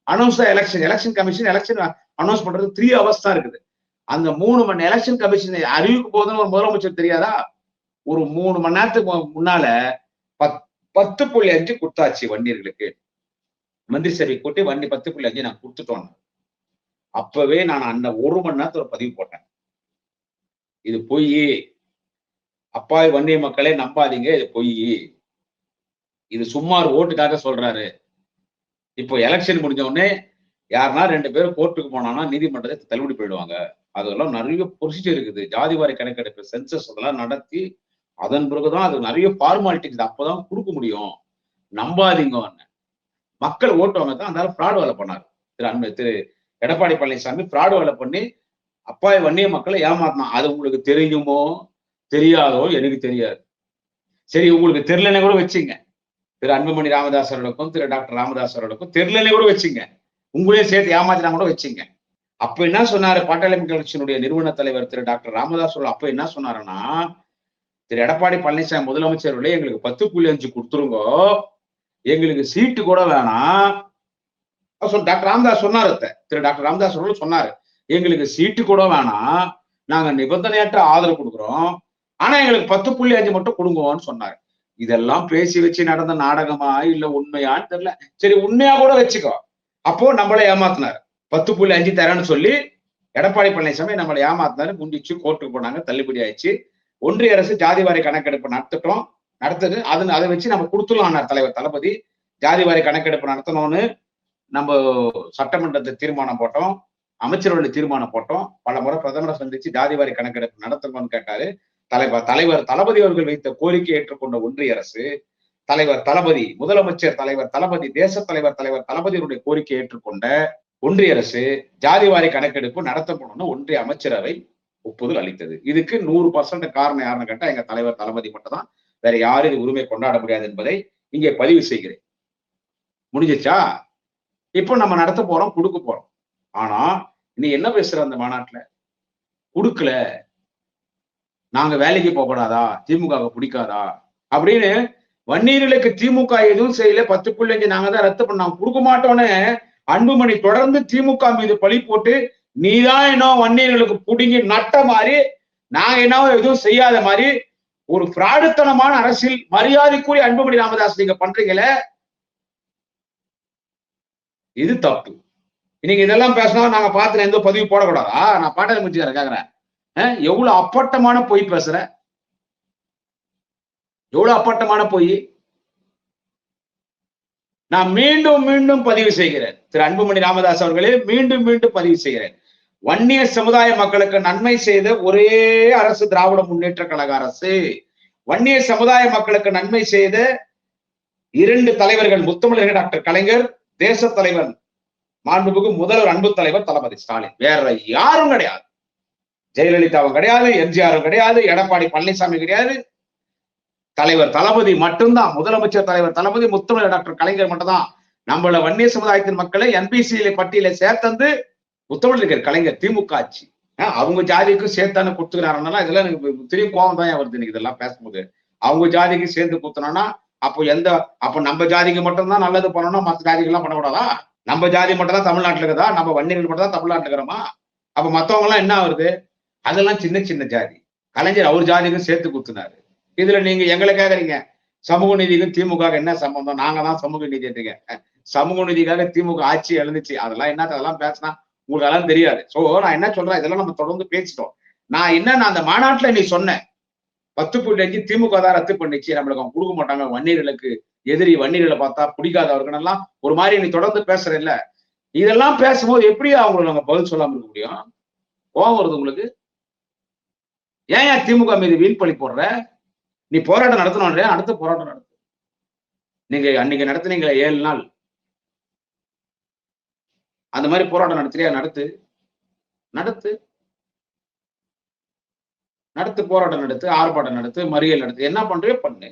announce the election. Election commission election announce பண்றது 3 hours தான் இருக்குது. அந்த 3 மணி எலெக்ஷன் கமிஷன் அறிவிக்க போதுன்னு ஒரு முதலமைச்சர் தெரியாதா? ஒரு 3 மணி நேரத்துக்கு முன்னால 10.5 கொடுத்தாச்சு வன்னியர்களுக்கு. மந்திரி சபை கூட்டி வண்டி 10.5 நான் கொடுத்துட்டோம். அப்பவே நான் அந்த 1 மணி நேரத்துல பதிவு போட்டேன். இது பொய், அப்பாவி வன்னிய மக்களே நம்பாதீங்க, இது பொய், இது சும்மா ஒரு ஓட்டுக்காக சொல்றாரு. இப்போ எலெக்ஷன் முடிஞ்ச உடனே யாருன்னா 2 பேரும் கோர்ட்டுக்கு போனாங்கன்னா நீதிமன்றத்தை தள்ளுபடி போயிடுவாங்க. அதெல்லாம் நிறைய ப்ரொசீஜர் இருக்குது. ஜாதிவாரி கணக்கெடுப்பு, சென்சஸ் அதெல்லாம் நடத்தி அதன் பிறகுதான் அது நிறைய ஃபார்மாலிட்டிஸ் அப்பதான் கொடுக்க முடியும். நம்பாதீங்க. மக்கள் ஓட்டுவாங்க தான். அந்த ஃப்ராட் வேலை பண்ணாரு திரு எடப்பாடி பழனிசாமி. ஃப்ராட் வேலை பண்ணி அப்பாவி வன்னிய மக்களை ஏமாத்தினான். அது உங்களுக்கு தெரியுமோ தெரியாதோ எனக்கு தெரியாது. சரி, உங்களுக்கு தெரியலன்னு கூட வச்சுங்க. திரு அன்புமணி ராமதாஸ் அவர்களுக்கும் திரு டாக்டர் ராமதாஸ் அவர்களுக்கும் தெரியலன்னு கூட வச்சுங்க. உங்களையும் சேர்த்து ஏமாத்தினா கூட வச்சுங்க. அப்ப என்ன சொன்னாரு பாட்டாளி மக்கள் கட்சியினுடைய நிறுவன தலைவர் திரு டாக்டர் ராமதாஸ் அவர்கள்? அப்ப என்ன சொன்னாருன்னா, திரு எடப்பாடி பழனிசாமி முதலமைச்சர்களே எங்களுக்கு 10.5 கொடுத்துருங்க, எங்களுக்கு சீட்டு கூட வேணாம். டாக்டர் ராமதாஸ் சொன்னாரு. திரு டாக்டர் ராமதாஸ் அவர்கள் சொன்னாரு, எங்களுக்கு சீட்டு கூட வேணாம், நாங்க நிபந்தனையற்ற ஆதரவு கொடுக்குறோம், ஆனா எங்களுக்கு 10.5 மட்டும் கொடுங்கன்னு சொன்னாரு. இதெல்லாம் பேசி வச்சு நடந்த நாடகமா இல்ல உண்மையான்னு தெரியல. சரி, உண்மையா கூட வச்சுக்கோ. அப்போ நம்மளை ஏமாத்தினாரு. 10.5 தரேன்னு சொல்லி எடப்பாடி பழனிசாமி நம்மளை ஏமாத்தினாரு. முந்திச்சு கோர்ட்டுக்கு போனாங்க, தள்ளுபடி ஆயிடுச்சு. ஒன்றிய அரசு ஜாதிவாரி கணக்கெடுப்பு நடத்துது. அதை வச்சு நம்ம கொடுத்துடலாம் தலைவர் தளபதி. ஜாதிவாரி கணக்கெடுப்பு நடத்தணும்னு நம்ம சட்டமன்றத்தை தீர்மானம் போட்டோம், அமைச்சரவை தீர்மானம் போட்டோம். பல முறை பிரதமரை சந்திச்சு ஜாதிவாரி கணக்கெடுப்பு நடத்தணும்னு கேட்டாரு. தலைவர் தளபதி அவர்கள் வைத்த கோரிக்கை ஏற்றுக்கொண்ட ஒன்றிய அரசு, தலைவர் தளபதி, முதலமைச்சர் தலைவர் தளபதி, தேச தலைவர் தளபதியுடைய கோரிக்கை ஏற்றுக்கொண்ட ஒன்றிய அரசு ஜாதிவாரி கணக்கெடுப்பு நடத்தப்படணும்னு ஒன்றிய அமைச்சரவை ஒப்புதல் அளித்தது. இதுக்கு 100% காரணம் யாருன்னு கேட்டா எங்க தலைவர் தளபதி மட்டும் தான். வேற யாரும் இது உரிமை கொண்டாட முடியாது என்பதை இங்கே பதிவு செய்கிறேன். முடிஞ்சிச்சா? இப்போ நம்ம நடத்த போறோம், கொடுக்க போறோம். ஆனா நீ என்ன பேசுற அந்த மாநாட்டுல? கொடுக்கல, நாங்க வேலைக்கு போகக்கூடாதா, திமுக பிடிக்காதா அப்படின்னு வன்னியர்களுக்கு திமுக எதுவும் செய்யல. 10.5 நாங்க தான் ரத்து பண்ணோம், கொடுக்க மாட்டோன்னு அன்புமணி தொடர்ந்து திமுக மீது பழி போட்டு, நீதான் என்ன வன்னியர்களுக்கு புடுங்கி நட்ட மாதிரி, நாங்க என்ன எதுவும் செய்யாத மாதிரி ஒரு பிராடுத்தனமான அரசியல் மரியாதைக்குரிய அன்புமணி ராமதாஸ் நீங்க பண்றீங்களே, இது தப்பு. இன்னைக்கு இதெல்லாம் பேசினா நாங்க பார்த்து எந்த பதிவு போடக்கூடாதா? நான் பாட்டாளி முடிச்சுக்கிறேன் கேக்குறேன். எவ்வளவு அப்பட்டமான பொய் பேசுற, எவ்வளவு அப்பட்டமான பொய். நான் மீண்டும் மீண்டும் பதிவு செய்கிறேன், திரு அன்புமணி ராமதாஸ் அவர்களே, மீண்டும் மீண்டும் பதிவு செய்கிறேன். வன்னிய சமுதாய மக்களுக்கு நன்மை செய்த ஒரே அரசு திராவிட முன்னேற்ற கழக அரசு. வன்னிய சமுதாய மக்களுக்கு நன்மை செய்த 2 தலைவர்கள், முத்தமிழர் டாக்டர் கலைஞர், தேச தலைவர் மாண்புமிகு முதல்வர் அன்பு தலைவர் தளபதி ஸ்டாலின். வேற யாரும் கிடையாது. ஜெயலலிதாவும் கிடையாது, எம்ஜிஆரும் கிடையாது, எடப்பாடி பழனிசாமி கிடையாது. தலைவர் தளபதி மட்டும்தான். முதலமைச்சர் தலைவர் தளபதி, முத்தமிழர் டாக்டர் கலைஞர் மட்டும்தான். நம்மள வன்னிய சமுதாயத்தின் மக்களை என்பிசியில பட்டியல சேர்த்தந்து முத்தமிழர் கலைஞர். திமுக ஆட்சி அவங்க ஜாதிக்கும் சேர்த்தானு கொடுத்துக்கிறாருன்னா இதெல்லாம் எனக்கு திரும்பி கோபம் தான் வருது எனக்கு இதெல்லாம் பேசும்போது. அவங்க ஜாதிக்கு சேர்ந்து கொடுத்தனோம்னா அப்போ நம்ம ஜாதிக்கு மட்டும்தான் நல்லது பண்ணணும், மற்ற ஜாதிக்கு எல்லாம் பண்ணக்கூடாதா? நம்ம ஜாதி மட்டும் தான் தமிழ்நாட்டுல இருக்குதா? நம்ம வன்னியர்கள் மட்டும் தான் தமிழ்நாட்டுல இருக்கிறோமா? அப்ப மத்தவங்க எல்லாம் என்ன வருது? அதெல்லாம் சின்ன சின்ன ஜாதி. கலைஞர் அவர் ஜாதிக்கும் சேர்த்து கொடுத்துனாரு. இதுல நீங்க எங்களை கேக்குறீங்க சமூக நீதிக்கும் திமுக என்ன சம்பந்தம்? நாங்க தான் சமூக நீதி ஏற்றீங்க. சமூக நீதிக்காக திமுக ஆட்சி எழுந்துச்சு. அதெல்லாம் என்ன, அதெல்லாம் பேசினா உங்களுக்கு அதெல்லாம் தெரியாது. சோ நான் என்ன சொல்றேன், இதெல்லாம் நம்ம தொடர்ந்து பேசிட்டோம். நான் என்ன அந்த மாநாட்டுல நீ சொன்னேன் 10.5 திமுக தான் ரத்து பண்ணிச்சு, நம்மளுக்கு அவங்க கொடுக்க மாட்டாங்க, வன்னியர்களுக்கு எதிரி, வன்னியர்களை பார்த்தா பிடிக்காதவர்கள் எல்லாம் ஒரு மாதிரி நீ தொடர்ந்து பேசுற இல்ல. இதெல்லாம் பேசும்போது எப்படி அவங்களுக்கு நாங்க பதில் சொல்லாம இருக்க முடியும்? கோபம் வருது உங்களுக்கு. ஏன் திமுக மீது வீண் பழி போடுற? நீ போராட்டம் நடத்தணும், அடுத்த போராட்டம் நடத்து. நீங்க அன்னைக்கு நடத்துனீங்களே 7 நாள், அந்த மாதிரி போராட்டம் நடத்துறியா? நடத்து போராட்டம் நடத்து, ஆர்ப்பாட்டம் நடத்து, மறியல் நடத்து, என்ன பண்றியோ பண்ணு.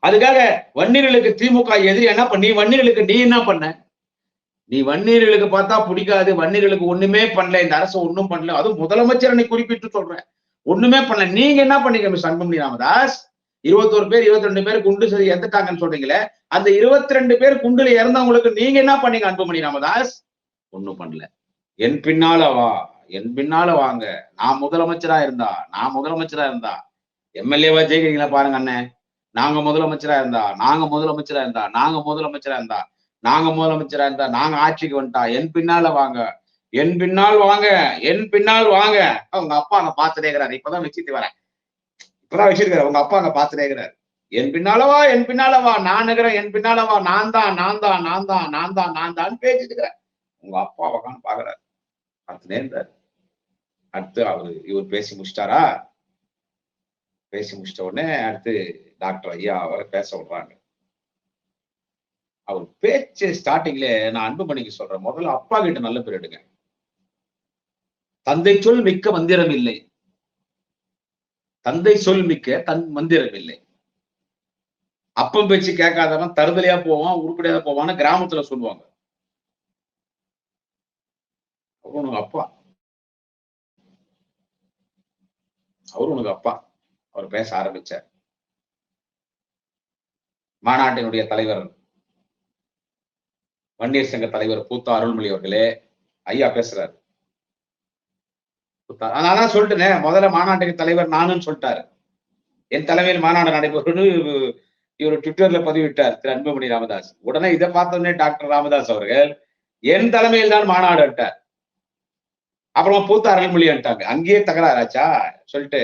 அதுக்காக வன்னியர்களுக்கு திமுக எதிரி என்ன பண்ணி, வன்னியர்களுக்கு நீ என்ன பண்ண? நீ வன்னியர்களுக்கு பார்த்தா பிடிக்காது, வன்னியர்களுக்கு ஒண்ணுமே பண்ணல, இந்த அரசு ஒண்ணும் பண்ணல, அதுவும் முதலமைச்சர் நீ குறிப்பிட்டு சொல்ற, ஒண்ணுமே பண்ணல. நீங்க என்ன பண்ணீங்க மிஸ் அன்புமணி ராமதாஸ்? 21 பேர் 22 பேர் குண்டு சரி இறந்துட்டாங்கன்னு சொல்றீங்களே, அந்த 22 பேர் குண்டுல இறந்தவங்களுக்கு நீங்க என்ன பண்ணீங்க அன்புமணி ராமதாஸ்? ஒண்ணும் பண்ணல. என் பின்னால வா, என் பின்னால வாங்க. நான் முதலமைச்சரா இருந்தா, நான் முதலமைச்சரா இருந்தா, எம்எல்ஏவா ஜெயிக்கிறீங்களா பாருங்க அண்ணே. நாங்க முதலமைச்சரா இருந்தா, நாங்க முதலமைச்சரா இருந்தா, நாங்க முதலமைச்சரா இருந்தா, நாங்க முதலமைச்சரா இருந்தா, நாங்க ஆட்சிக்கு வந்துட்டா, என் பின்னால வாங்க, என் பின்னால் வாங்க, என் பின்னால் வாங்க. உங்க அப்பா அங்க பாத்துட்டே இருக்கிறாரு. இப்பதான் வச்சுட்டு வரேன். இப்பதான் வச்சிருக்காரு. உங்க அப்பா அங்க பாத்துட்டே இருக்கிறாரு. என் பின்னால வா, என் பின்னால வா, நான் இருக்கிறேன், என் பின்னால வா, நான் தான், நான் தான், நான் தான், நான் தான், நான் தான் பேசிட்டு இருக்கிறேன். உங்க அப்பா உட்காந்து பாக்குறாரு. பார்த்துட்டே இருந்தாரு. அடுத்து இவர் பேசி முடிச்சிட்டாரா? பேசி முடிச்சிட்ட உடனே அடுத்து டாக்டர் ஐயா அவரை பேச விடுறாங்க. அவர் பேச்சு ஸ்டார்டிங்ல நான் அன்புமணிக்கு சொல்றேன், முதல்ல அப்பா கிட்ட நல்ல பேர் எடுங்க. தந்தை சொல் மிக்க மந்திரம் இல்லை. தந்தை சொல் மிக்க மந்திரம் இல்லை. அப்பம் பேச்சு கேட்காதவன் தருதலையா போவான், உருப்படியா போவான்னு கிராமத்துல சொல்லுவாங்க. உனக்கு அப்பா, அவரு உனக்கு அப்பா. அவர் பேச ஆரம்பிச்சார். மாநாட்டினுடைய தலைவர், வன்னியர் சங்க தலைவர் பூத்தா அருள்மொழி அவர்களே, ஐயா பேசுறாரு. நான் சொல்லிட்டேனே, முதல்ல மாநாட்டுக்கு தலைவர் நானுன்னு சொல்லிட்டாரு. என் தலைமையில் மாநாடு நடைபெறும்னு இவர் ட்விட்டர்ல பதிவிட்டார் திரு அன்புமணி ராமதாஸ். உடனே இதை பார்த்தோன்னே டாக்டர் ராமதாஸ் அவர்கள் என் தலைமையில் தான் மாநாடு விட்டார். அப்புறமா பூத்த அருள்மொழிட்டாங்க. அங்கேயே தகராறாச்சா சொல்லிட்டு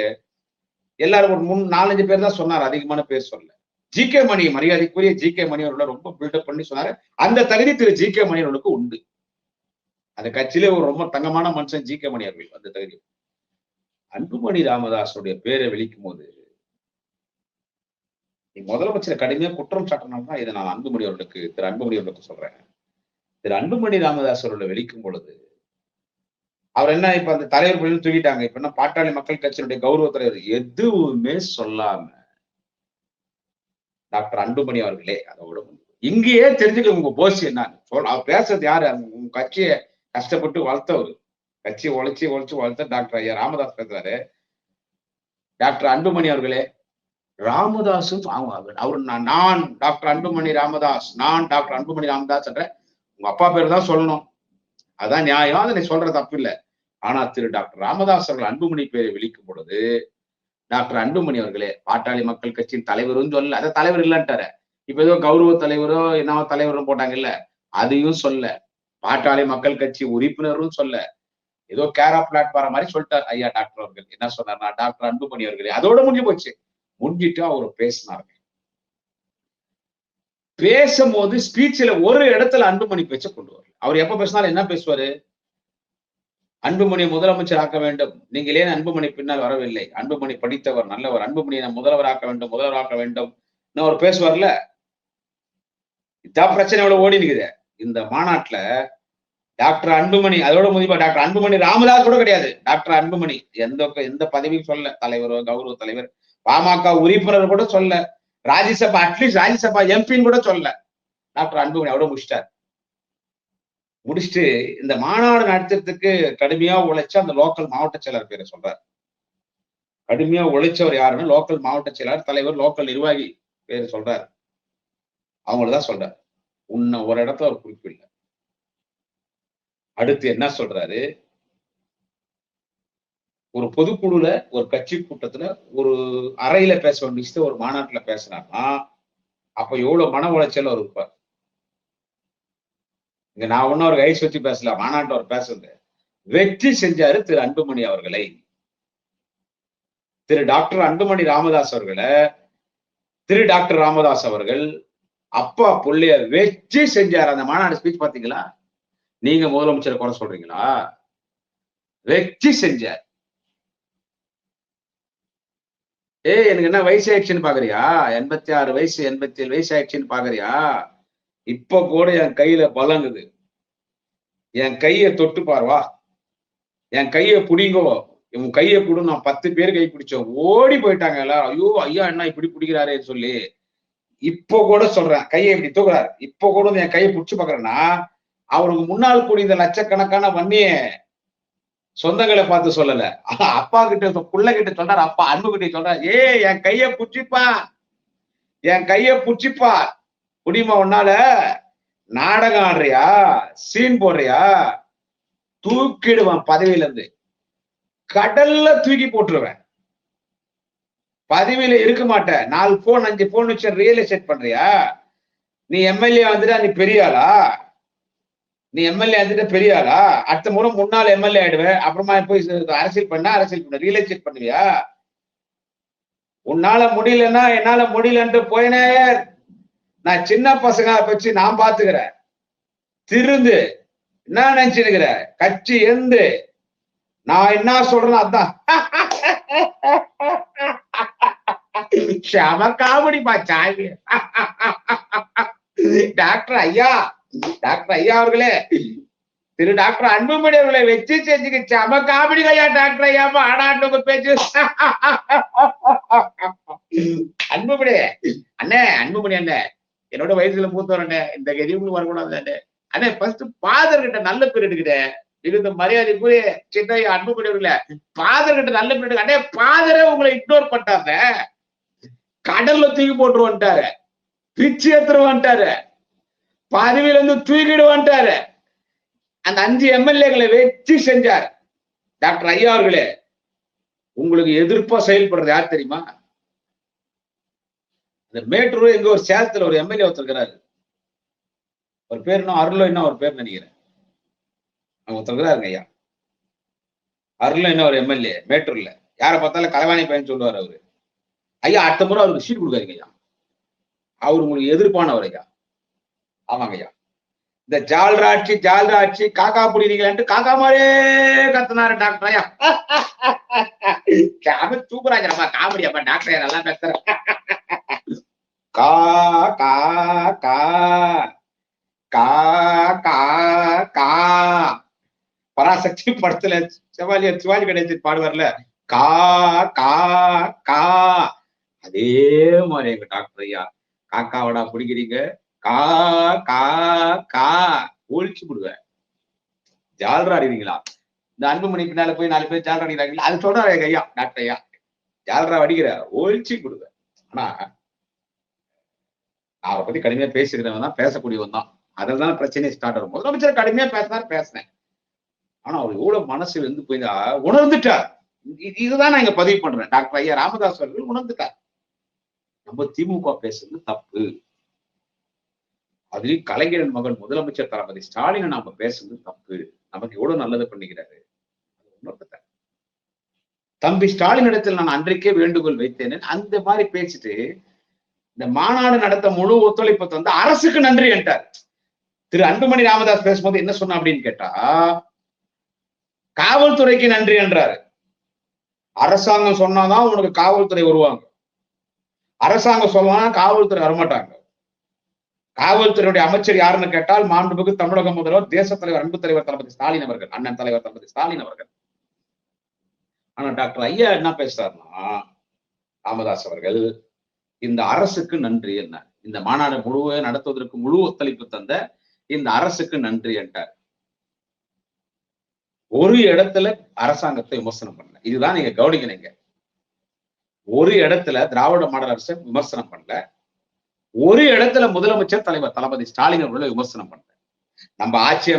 எல்லாரும் ஒரு 4-5 பேர் தான் சொன்னார், அதிகமான பேர் சொல்ல. ஜி.கே. மணி, மரியாதைக்குரிய ஜி.கே. மணி அவர்களை ரொம்ப பில்டப் பண்ணி சொன்னாரு. அந்த தகுதி திரு ஜி.கே. மணி அவர்களுக்கு உண்டு. அந்த கட்சியிலே ஒரு ரொம்ப தங்கமான மனுஷன் ஜி.கே. மணி அவர்கள். அந்த தகுதி அன்புமணி ராமதாஸுடைய பேரை வெளிக்கும் போது முதலமைச்சர் கடுமையா குற்றம் சாட்டினால்தான் இதை நான் அன்புமணி அவர்களுக்கு, திரு அன்புமணி அவர்களுக்கு சொல்றேன். திரு அன்புமணி ராமதாஸ் அவர்களை வெளிக்கும் பொழுது அவர் என்ன இப்ப அந்த தலைவர் பள்ளியில் தூக்கிட்டாங்க. இப்ப என்ன பாட்டாளி மக்கள் கட்சியினுடைய கௌரவ தலைவர் எதுவுமே சொல்லாம டாக்டர் அன்புமணி அவர்களே, அதோட இங்கேயே தெரிஞ்சுக்க உங்க போஸ் என்ன அவர் பேசுறது யாரு? உங்க கட்சியை கஷ்டப்பட்டு வளர்த்தவர், கட்சியை உழைச்சி வளர்த்த டாக்டர் ஐயா ராமதாஸ் பேசுறாரு. டாக்டர் அன்புமணி அவர்களே, ராமதாசும் அவரு நான் டாக்டர் அன்புமணி ராமதாஸ், நான் டாக்டர் அன்புமணி ராமதாஸ் என்ற உங்க அப்பா பேர் தான் சொல்லணும். அதான் நியாயம். அதை நீ சொல்ற தப்பு இல்லை. ஆனா திரு டாக்டர் ராமதாஸ் அவர்கள் அன்புமணி பேரை விழிக்கும் பொழுது டாக்டர் அன்புமணி அவர்களே, பாட்டாளி மக்கள் கட்சியின் தலைவரும் சொல்ல, அத தலைவர் இல்லன்ட்டாரு. இப்ப ஏதோ கௌரவ தலைவரோ என்னவோ தலைவரும் போட்டாங்க இல்ல, அதையும் சொல்ல, பாட்டாளி மக்கள் கட்சி உறுப்பினரும் சொல்ல, ஏதோ கேரா பிளாட்பாரம் மாதிரி சொல்லிட்டார் ஐயா டாக்டர் அவர்கள். என்ன சொன்னார்னா, டாக்டர் அன்புமணி அவர்களே, அதோட முடிஞ்சு போச்சு. முடிஞ்சிட்டு அவர் பேசினார். பேசும்போது ஸ்பீச்ல ஒரு இடத்துல அன்புமணி பேச்ச கொண்டு வரல. அவர் எப்ப பேசினாலும் என்ன பேசுவாரு? அன்புமணி முதலமைச்சர் ஆக்க வேண்டும். நீங்கள் ஏன் அன்புமணி பின்னால் வரவில்லை? அன்புமணி படித்தவர், நல்லவர். அன்புமணியை முதல்வர் ஆக்க வேண்டும், முதல்வர் ஆக்க வேண்டும். அவர் பேசுவார்ல. இதான் பிரச்சனை எவ்வளவு ஓடி இருக்குது இந்த மாநாட்டுல. டாக்டர் அன்புமணி அதோட முடிப்பா. டாக்டர் அன்புமணி ராமதாஸ் கூட கிடையாது. டாக்டர் அன்புமணி எந்த பதவியும் சொல்ல, தலைவரோ கௌரவ தலைவர், பாமக உறுப்பினர் கூட சொல்ல, ராஜ்யசபா அட்லீஸ்ட் ராஜ்யசபா எம்பின்னு கூட சொல்ல. டாக்டர் அன்புமணி அவ்வளவு முடிச்சுட்டு இந்த மாநாடு நடத்துறதுக்கு கடுமையா உழைச்ச அந்த லோக்கல் மாவட்ட செயலர் பேரை சொல்றாரு. கடுமையா உழைச்சவர் யாருன்னு லோக்கல் மாவட்ட செயலர், தலைவர், லோக்கல் நிர்வாகி பேரு சொல்றாரு. அவங்களதான் சொல்றாரு. உன்னை ஒரு இடத்துல ஒரு குறிப்பில்ல. அடுத்து என்ன சொல்றாரு? ஒரு பொதுக்குழுல ஒரு கட்சி கூட்டத்துல ஒரு அறையில பேச வேண்டிய ஒரு மாநாட்டுல பேசினார்னா அப்ப எவ்வளவு மன உளைச்சல் அவர் இருப்பார். இங்க நான் ஒன்னும் ஒரு கைஸ் வச்சு பேசல, மாநாட்டு அவர் பேசுறது வெற்றி செஞ்சாரு திரு அன்புமணி அவர்களை. திரு டாக்டர் அன்புமணி ராமதாஸ் அவர்களை திரு டாக்டர் ராமதாஸ் அவர்கள் அப்பா புள்ளைய வெற்றி செஞ்சார். அந்த மாநாடு ஸ்பீச் பாத்தீங்களா? நீங்க முதலமைச்சரை குறை சொல்றீங்களா? வெற்றி செஞ்சார். எனக்கு என்ன வயசு ஆயிடுச்சுன்னு பாக்குறியா? 86 வயசு 87 வயசு ஆயிடுச்சுன்னு பாக்குறியா? இப்ப கூட என் கையில பலங்குது. என் கைய தொட்டு பாருவா, என் கைய புடிங்கோ, உன் கைய கொடு. நான் 10 பேர் கை பிடிச்சோம், ஓடி போயிட்டாங்க எல்லாரும். ஐயோ ஐயா என்ன இப்படி பிடிக்கிறாரேன்னு சொல்லி இப்ப கூட சொல்றேன். கையை இப்படி தூக்குறாரு. இப்ப கூட என் கையை பிடிச்சு பாக்குறேன்னா அவருக்கு முன்னால் கூடிய இந்த லட்சக்கணக்கான வன்னிய சொந்தங்களை பார்த்து சொல்லல. அப்பா கிட்ட புள்ள கிட்ட சொல்றாரு. அப்பா அன்பு கிட்ட சொல்றாரு, என் கைய புடிச்சிப்பா, என் கைய புடிச்சிப்பா. முடியுமா உன்னால? நாடகம் ஆடுறியா? சீன் போடுறியா? தூக்கிடுவான் பதவியில இருந்து. கடல்ல தூக்கி போட்டுருவேன். பதவியில இருக்க மாட்டேன். 4 போன் 5 போன் வச்சு ரியல் எஸ்டேட் பண்றியா? நீ எம்எல்ஏ வந்துட்டா நீ பெரிய ஆளா? நீ எம்எல்ஏ வந்துட்டு பெரிய ஆளா? அடுத்த முறை முன்னாள் எம்எல்ஏ ஆயிடுவேன். அப்புறமா போய் அரசியல் பண்ண ரியல் எஸ்டேட் பண்ணுவியா? உன்னால முடியலன்னா என்னால முடியலன்ட்டு போயினே. நான் சின்ன பசங்க வச்சு நான் பாத்துக்கிறேன். திருந்து என்ன நினைச்சிருக்கிற? கட்சி எந்து நான் என்ன சொல்றேன் அதான். செம காமெடிப்பா சாமி. டாக்டர் ஐயா அவர்களே, திரு டாக்டர் அன்புமணி அவர்களை வச்சு செஞ்சுக்க செம காமெடி ஐயா. டாக்டர் ஐயா ஆடாட்டு உங்க பேச்சு. அன்புமணி அண்ணே, அன்புமணி அண்ணே, என்னோட வயசுல மூத்தவர் அண்ணே, இந்த கெதிவுக்கு வரக்கூடாது அண்ணே. அண்ணே ஃபர்ஸ்ட் ஃபாதர் கிட்ட நல்ல பேர் எடுக்குதே, மிகுந்த மரியாதைக்குரிய சின்னையா அன்புமணி அவர்களே, ஃபாதர் கிட்ட நல்ல பேர் எடுக்க. அண்ணே ஃபாதரே உங்களை இக்னோர் பண்ணிட்டாங்க. கடல்ல தூக்கி போட்டு வந்துட்டாரு, பிச்சு எடுத்துட்டு வந்துட்டாரு, பதவியில இருந்து தூக்கிட்டு வந்துட்டாரு. அந்த 5 எம்எல்ஏக்களை வச்சு செஞ்சார். டாக்டர் ஐயா அவர்களே, உங்களுக்கு எதிர்ப்பா செயல்படுறது யார் தெரியுமா? இந்த மேட்டூர் எங்க ஒரு சேலத்துல ஒரு எம்எல்ஏ ஒருத்தருக்கிறாரு. ஒரு பேர் இன்னும் அருளோ என்ன ஒரு பேர் நினைக்கிறேன். அவங்க ஒருத்தருக்கிறாருங்க ஐயா. அருளோ என்ன ஒரு எம்எல்ஏ மேட்டூர்ல. யாரை பார்த்தாலும் கலவாணி பையன் சொல்லுவார் அவரு. ஐயா அடுத்த முறை அவருக்கு சீட் கொடுக்காதீங்க ஐயா. அவர் உங்களுக்கு எதிர்ப்பானவர் ஐயா. ஆமாங்க ஐயா. இந்த ஜால்ராட்சி காக்கா புடிக்கிறீங்களான்ட்டு காக்கா மாதிரியே கத்துனாரு டாக்டர் ஐயா. சூப்பராஜப்பா, காமெடியாப்பா டாக்டர் ஐயா, நல்லா பேசுற. கா கா கா கா கா கா பராசக்தி படத்துல சிவாஜி கணேசன் பாடுவார்ல, கா கா கா. அதே மாதிரி எங்க டாக்டர் ஐயா, காக்காவடா பிடிக்கிறீங்க, கா கா கா ஒழிச்சு விடுவேன். ஜால்ரா அடிக்கிறீங்களா? இந்த அன்புமணி பின்னால போய் 4 பேர் ஜால்ரா அடிக்கிறாங்களா, அது சொல்றாரு எங்க ஐயா டாக்டர் ஐயா. ஜால்ரா அடிக்கிற ஒழிச்சு விடுவேன். ஆனா அவரை பத்தி கடுமையா பேசிக்கிறவன் தான், பேசக்கூடியவன் தான். அதுதான் பிரச்சனை ஸ்டார்ட் ஆகும். முதலமைச்சர் கடுமையா பேசினேன். ஆனா அவர் எவ்வளவு மனசுல இருந்து போய் உணர்ந்துட்டார். இதுதான் நான் இங்க பதிவு பண்றேன். டாக்டர் ஐயா ராமதாஸ் அவர்கள் உணர்ந்துட்டார். நம்ம திமுக பேசுறது தப்பு. அதுலயும் கலைஞரின் மகன் முதலமைச்சர் தளபதி ஸ்டாலினை நாம பேசுறது தப்பு. நமக்கு எவ்வளவு நல்லது பண்ணிக்கிறாரு. தம்பி ஸ்டாலின் இடத்தில் நான் அன்றைக்கே வேண்டுகோள் வைத்தேன். அந்த மாதிரி பேசிட்டு இந்த மாநாடு நடத்த முழு ஒத்துழைப்பு தந்து அரசுக்கு நன்றி என்றார். திரு அன்புமணி ராமதாஸ் பேசும்போது என்ன சொன்ன அப்படின்னு கேட்டா, காவல்துறைக்கு நன்றி என்றாரு. அரசாங்கம் சொன்னாதான் உனக்கு காவல்துறை வருவாங்க. அரசாங்கம் சொல்லலாம் காவல்துறை வரமாட்டாங்க. காவல்துறையுடைய அமைச்சர் யாருன்னு கேட்டால் மாண்புமிகு தமிழக முதல்வர் தேச தலைவர் அன்பு தலைவர் தளபதி ஸ்டாலின் அவர்கள், அண்ணன் தலைவர் தளபதி ஸ்டாலின் அவர்கள். ஆனா டாக்டர் ஐயா என்ன பேசுறாருன்னா, ராமதாஸ் அவர்கள் இந்த அரசுக்கு நன்றி என்ன, இந்த மாநாடு முழுவ நடத்துவதற்கு முழு ஒத்துழைப்பு தந்த இந்த அரசுக்கு நன்றி என்றார். ஒரு இடத்துல அரசாங்கத்தை விமர்சனம் பண்ணல. இதுதான் நீங்க கவனிக்கணுங்க. ஒரு இடத்துல திராவிட மாடல் அரசை விமர்சனம் பண்ணல. ஒரு இடத்துல முதலமைச்சர் தலைவர் தளபதி ஸ்டாலின் அவர்களை விமர்சனம் பண்ணல. நம்ம ஆட்சி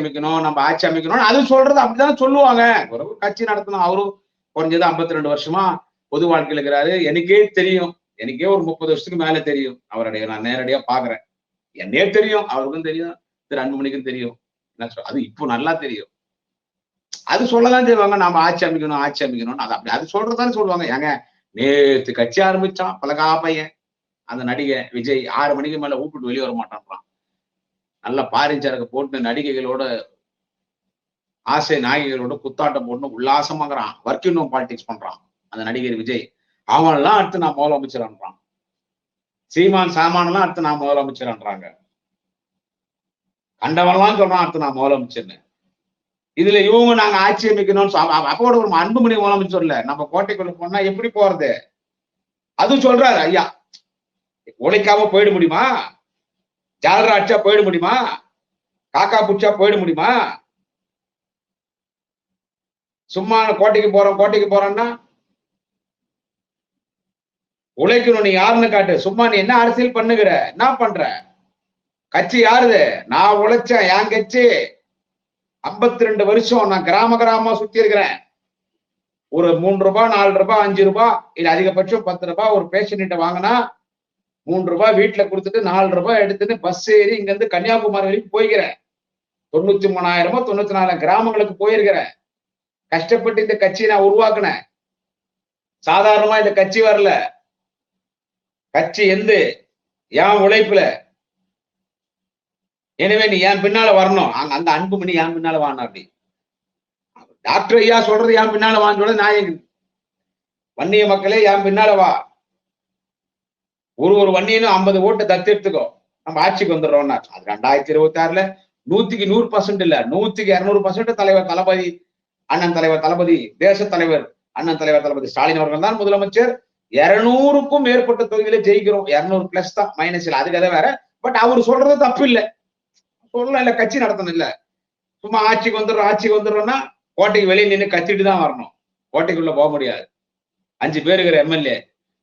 அமைக்கணும் அது சொல்றது அப்படிதான் சொல்லுவாங்க. ஒரு கட்சி நடத்தணும். அவரும் குறைஞ்சது 52 வருஷமா பொது வாழ்க்கையில் இருக்கிறாரு. எனக்கே தெரியும். எனக்கே ஒரு 30 வருஷத்துக்கு மேல தெரியும். அவருடைய நான் நேரடியா பாக்குறேன். என்னே தெரியும், அவருக்கும் தெரியும், திரு அன்புமணிக்கும் தெரியும். அது இப்போ நல்லா தெரியும். அது சொல்லதான் செய்வாங்க. நாம ஆட்சி அமைக்கணும் அது அப்படி அது சொல்றதான்னு சொல்லுவாங்க. ஏங்க நேத்து கட்சி ஆரம்பிச்சான் பலகா பையன், அந்த நடிகை விஜய் 6 மணிக்கு மேல ஊப்பிட்டு வெளியே வர மாட்டான்றான். நல்ல பாரிஞ்சரக்கு போட்டு நடிகைகளோட ஆசை நாயகிகளோட குத்தாட்டம் போட்டு உல்லாசமாகறான். ஒர்க்கிங் ஹோம் பாலிடிக்ஸ் பண்றான் அந்த நடிகர் விஜய். அவன் எல்லாம் அடுத்து நான் முதலமைச்சர்ன்றான். சீமான் சாமான் எல்லாம் அடுத்து நான் முதலமைச்சர்ன்றாங்க. கண்டவன்லாம் சொல்றான் அடுத்து நான் முதலமைச்சர்னு. இதுல இவங்க நாங்க ஆட்சி அமைக்கணும்னு அப்போட ஒரு அன்புமணி முதலமைச்சர் இல்ல, நம்ம கோட்டைக்குள்ள போனா எப்படி போறது? அது சொல்றாரு ஐயா. உழைக்காம போயிட முடியுமா? ஜாலரா அடிச்சா போயிட முடியுமா? காக்கா புடிச்சா போயிட முடியுமா? சும்மா கோட்டைக்கு போறோம்னா உழைக்கணும். நீ யாருன்னு காட்டு. சும்மா நீ என்ன அரசியல் பண்ணுகிற, என்ன பண்ற? கட்சி யாருது? நான் உழைச்சேன், என் கட்சி. 52 வருஷம் நான் கிராமமா சுத்தி இருக்கிறேன். ஒரு 3 ரூபாய், 4 ரூபாய், 5 ரூபாய், இல்ல அதிகபட்சம் 10 ரூபாய் ஒரு பேஷண்ட் வாங்கினா 3 ரூபாய் வீட்டுல கொடுத்துட்டு 4 ரூபாய் எடுத்துட்டு பஸ் ஏறி இங்க இருந்து கன்னியாகுமரி வரைக்கும் போய்கிறேன். 93,000 94 கிராமங்களுக்கு போயிருக்கிறேன். கஷ்டப்பட்டு இந்த கட்சியை நான் உருவாக்குனேன். சாதாரணமா இந்த கட்சி வரல. கட்சி என் உழைப்புல. எனவே நீ என் பின்னால வரணும். அந்த அன்புமணி என் பின்னால வாங்க. அப்படி டாக்டர் ஐயா சொல்றது என் பின்னால வான்னு சொல்றது நான் வன்னிய மக்களே என் பின்னால வா. ஒரு வன்னியனும் 50 ஓட்டு தத்தெடுத்துக்கோ, நம்ம ஆட்சிக்கு வந்துடுறோம்னா. அது 2026ல 100க்கு 100% இல்ல, 100க்கு 200% தலைவர் தளபதி, அண்ணன் தலைவர் தளபதி, தேச தலைவர் அண்ணன் தலைவர் தளபதி ஸ்டாலின் அவர்கள் தான் முதலமைச்சர். 200க்கும் மேற்பட்ட தொகுதியில ஜெயிக்கிறோம். 200 பிளஸ் தான், மைனஸ் இல்ல. அதுக்கு அதை வேற. பட் அவரு சொல்றது தப்பு இல்ல, சொல்லலாம் இல்ல, கட்சி நடத்தணும் இல்ல. சும்மா ஆட்சிக்கு வந்துடுறோம்னா கோட்டைக்கு வெளியே நின்று கத்திட்டு தான் வரணும். கோட்டைக்குள்ள போக முடியாது. 5 பேர் இருக்கிற எம்எல்ஏ.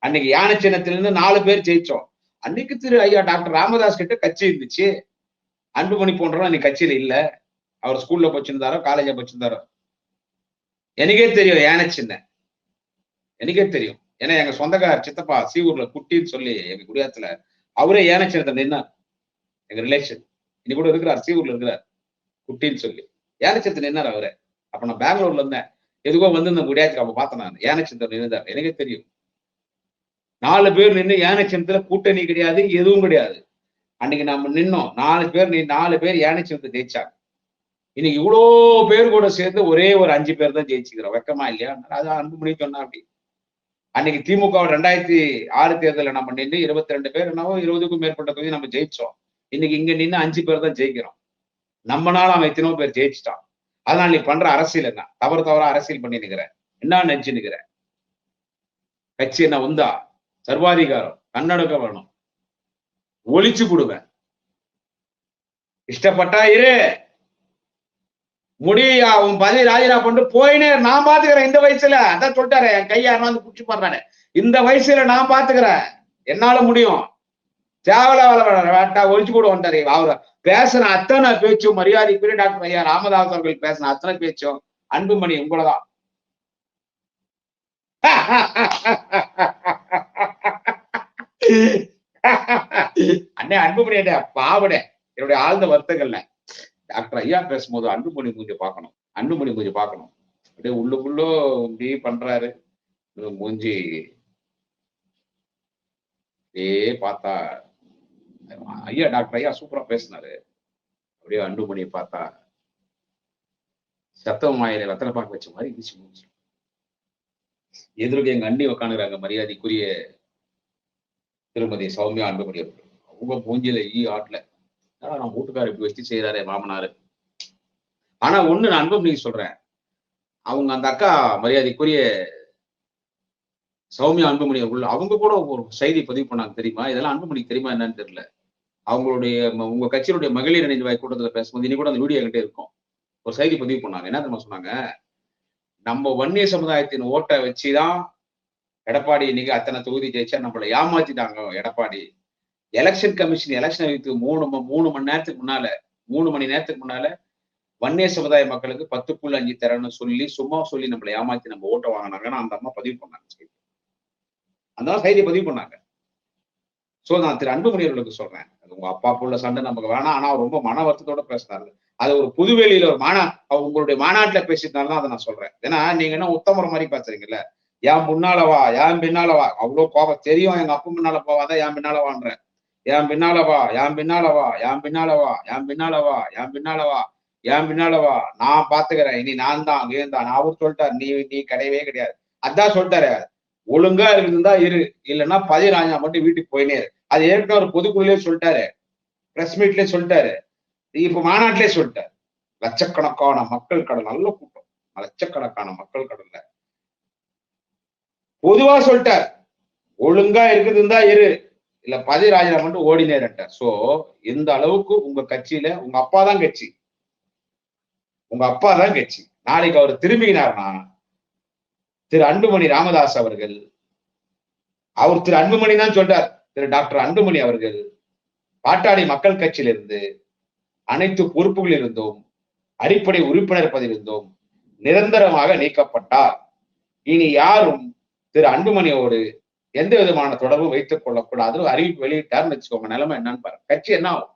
அன்னைக்கு யானை சின்னத்திலிருந்து 4 பேர் ஜெயிச்சோம். அன்னைக்கு திரு ஐயா டாக்டர் ராமதாஸ் கிட்ட கட்சி இருந்துச்சு. அன்புமணி போன்றவங்க அன்னைக்கு கட்சியில இல்ல. அவர் ஸ்கூல்ல போச்சிருந்தாரோ காலேஜ போச்சிருந்தாரோ எனக்கே தெரியும். யானை சின்ன எனக்கே தெரியும். ஏன்னா எங்க சொந்தக்கார சித்தப்பா சீவூர்ல குட்டின்னு சொல்லி எங்க குடியாத்துல அவரே யானை சின்னத்தை நின்னார். எங்க ரிலேஷன் இன்னைக்கு கூட இருக்கிறார், சீவூர்ல இருக்கிறார், குட்டின்னு சொல்லி யானை சின்னத்தை நின்னார் அவரே. அப்ப நான் பெங்களூர்ல இருந்தேன். எதுக்கோ வந்து இந்த குடியாத்துக்கு அப்ப பார்த்தேன் நான். யானை சின்னத்தை நின்றுதார், எனக்கே தெரியும். 4 பேர் நின்று யானை சின்னத்துல கூட்டணி கிடையாது, எதுவும் கிடையாது. அன்னைக்கு நம்ம நின்னோம். 4 பேர் யானை சின்னத்தை ஜெயிச்சாங்க. இன்னைக்கு இவ்வளோ பேர் கூட சேர்ந்து ஒரே ஒரு 5 பேர் தான் ஜெயிச்சுக்கிறோம். வெக்கமா இல்லையா? அதான் அன்புமணி சொன்னா. அப்படி அன்னைக்கு திமுக 2006 தேர்தலில் நம்ம நின்று 22 பேர் என்னவோ 20க்கும் மேற்பட்ட தொகுதி நம்ம ஜெயிச்சோம். இன்னைக்கு இங்க நின்று 5 பேர் தான் ஜெயிக்கிறோம். நம்மனால அவன் எத்தனோ பேர் ஜெயிச்சுட்டான். அதனால நீ பண்ற அரசியல் என்ன? தவறா அரசியல் பண்ணி நிக்கிற, என்ன நினைச்சு நிக்கிற? கட்சி என்ன உந்தா? சர்வாதிகாரம், கண்ணடக்க வேணும், ஒழிச்சு கொடுவேன். இஷ்டப்பட்டா இரு, முடியா உன் பதவி ராஜினாமா பண்ணிட்டு போயினே. நான் பாத்துக்கிறேன் இந்த வயசுல. அதான் சொல்லிட்டாரு, என் கையா வந்து குச்சி பண்றாரு. இந்த வயசுல நான் பாத்துக்கிறேன், என்னால முடியும். தேவலா ஒழிச்சு கூட வந்தாரு. அவரை பேசின அத்தனை பேச்சும், மரியாதைக்குரிய டாக்டர் ஐயா ராமதாஸ் அவர்கள் பேசின அத்தனை பேச்சும் அன்புமணி உங்களதான். அண்ணே அன்புமணி பாவடே, என்னுடைய ஆழ்ந்த வருத்தங்கள்ல டாக்டர் ஐயா பேசும்போது அன்புமணி மூஞ்சி பார்க்கணும். அப்படியே உள்ளுக்குள்ளோ இப்படி பண்றாரு மூஞ்சி. பார்த்தா ஐயா டாக்டர் ஐயா சூப்பரா பேசினாரு. அப்படியே அன்புமணியை பார்த்தா சத்தம் மாயில வெத்தலை பார்க்க வச்ச மாதிரி இருந்துச்சு மூஞ்சி. எதிர்க்கு எங்க அண்ணி உட்காந்துறாங்க, மரியாதைக்குரிய திருமதி சௌமியா அன்புமணி அவர்கள். அவங்க மூஞ்சில ஆட்ல நம்ம வீட்டுக்காரர் இப்படி வச்சு செய்யறாரு மாமனாரு. ஆனா ஒண்ணு நான் அன்புமணி சொல்றேன், அவங்க அந்த அக்கா மரியாதைக்குரிய சௌமியா அன்புமணி அவர்கள் அவங்க கூட ஒரு செய்தி பதிவு பண்ணாங்க தெரியுமா? இதெல்லாம் அன்புமணிக்கு தெரியுமா என்னன்னு தெரியல. அவங்களுடைய உங்க கட்சியினுடைய மகளிர் நினைவாய் கூட்டத்துல பேசும்போது இன்னைக்கு கூட அந்த வீடியோ என்கிட்ட இருக்கும். ஒரு செய்தி பதிவு பண்ணாங்க. என்ன தெரியுமா சொன்னாங்க? நம்ம வன்னிய சமுதாயத்தின் ஓட்டை வச்சுதான் எடப்பாடி இன்னைக்கு அத்தனை தொகுதி ஜெயிச்சா நம்மளை ஏமாத்திட்டாங்க எடப்பாடி. எலெக்ஷன் கமிஷன் எலெக்ஷன் அறிவித்து 3 மணி நேரத்துக்கு முன்னால வன்னிய சமுதாய மக்களுக்கு 10.5 தரன்னு சும்மா சொல்லி நம்மளை ஏமாத்தி நம்ம ஓட்ட வாங்கினாங்கன்னா அந்த அம்மா பதிவு பண்ணாங்க. அந்த செய்தியை பதிவு பண்ணாங்க. சோ நான் திரு அன்புமணி அவர்களுக்கு சொல்றேன், உங்க அப்பா புள்ள சண்டை நமக்கு வேணாம். ஆனா ரொம்ப மன வருத்தத்தோட பேசினாரு. அது ஒரு புதுவெளியில ஒரு உங்களுடைய மாநாட்டுல பேசிட்டாலும் அதை நான் சொல்றேன். ஏன்னா நீங்க என்ன உத்தமர மாதிரி பேசுறீங்கல்ல, என் முன்னாலவா என் பின்னாலவா, அவ்வளவு கோபம் தெரியும். எங்க அப்பா முன்னால போவாதான் என் பின்னாலவான்றேன். என் பின்னாலவா என் பின்னாலவா என் பின்னாலவா என் பின்னாலவா என் பின்னாலவா என் பின்னாலவா, நான் பாத்துக்கிறேன், இனி நான் தான் அங்கேயும் அவர் சொல்லிட்டாரு, நீ கிடையவே கிடையாது. அதான் சொல்லிட்டாரு, ஒழுங்கா இருக்குதுதான் இரு, இல்லைன்னா 15 மட்டும் வீட்டுக்கு போயினே இரு. அது ஏற்கனவே ஒரு பொதுக்குழுலே சொல்லிட்டாரு, பிரஸ் மீட்லயே சொல்லிட்டாரு, இப்ப மாநாட்டிலே சொல்லிட்டாரு. லட்சக்கணக்கான மக்கள் கடல், நல்ல கூட்டம், லட்சக்கணக்கான மக்கள் கடல்ல பொதுவா சொல்லிட்டார், ஒழுங்கா இருக்குதுன்னு தான் இரு, இல்ல ராஜினாமா மட்டும் ஓடினேன்ட்டார். சோ இந்த அளவுக்கு உங்க கட்சியில உங்க அப்பா தான் கட்சி, நாளைக்கு அவர் திரும்பினார்னா திரு அன்புமணி ராமதாஸ் அவர்கள், அவர் திரு அன்புமணி தான் சொல்றார், திரு டாக்டர் அன்புமணி அவர்கள் பாட்டாளி மக்கள் கட்சியிலிருந்து அனைத்து பொறுப்புகளில் இருந்தும் அடிப்படை உறுப்பினர் பதவியிருந்தும் நிரந்தரமாக நீக்கப்பட்டார். இனி யாரும் திரு அன்புமணியோடு எந்த விதமான தொடர்பும் வைத்துக் கொள்ளக்கூடாது அறிவிப்பு வெளியிட்டார்னு வச்சுக்கோங்க. நிலைமை என்னன்னு பாருங்க. கட்சி என்ன ஆகும்?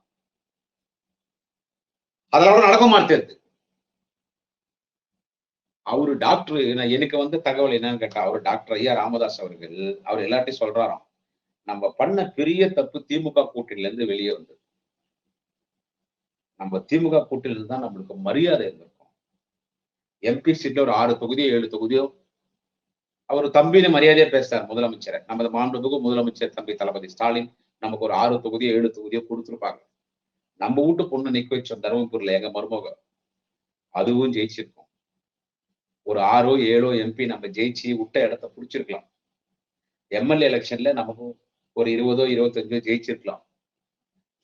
அதோட நடக்க மாட்டேது. அவரு டாக்டர், எனக்கு வந்து தகவல் என்னன்னு கேட்டா, அவரு டாக்டர் ஐயா ராமதாஸ் அவர்கள் அவர் எல்லாத்தையும் சொல்றாராம், நம்ம பண்ண பெரிய தப்பு திமுக கூட்டணியில இருந்து வெளியே வந்தது. நம்ம திமுக கூட்டணியில இருந்து தான் நம்மளுக்கு மரியாதை இருந்திருக்கும். எம்பி சீட்ல ஒரு 6 தொகுதியோ 7 தொகுதியோ அவர் தம்பின்னு மரியாதையா பேசுறார் முதலமைச்சரை. நமது மாண்புமிகு முதலமைச்சர் தம்பி தளபதி ஸ்டாலின் நமக்கு ஒரு 6 தொகுதியோ 7 தொகுதியோ கொடுத்துருப்பாங்க. நம்ம வீட்டு பொண்ணு நிக்க வச்சோம் தருமபுரியில எங்க மருமக, அதுவும் ஜெயிச்சிருக்கும். ஒரு 6ஓ 7ஓ எம்பி நம்ம ஜெயிச்சு விட்ட இடத்த புடிச்சிருக்கலாம். எம்எல்ஏ எலெக்ஷன்ல நமக்கு ஒரு 20ஓ 25ஓ ஜெயிச்சிருக்கலாம்.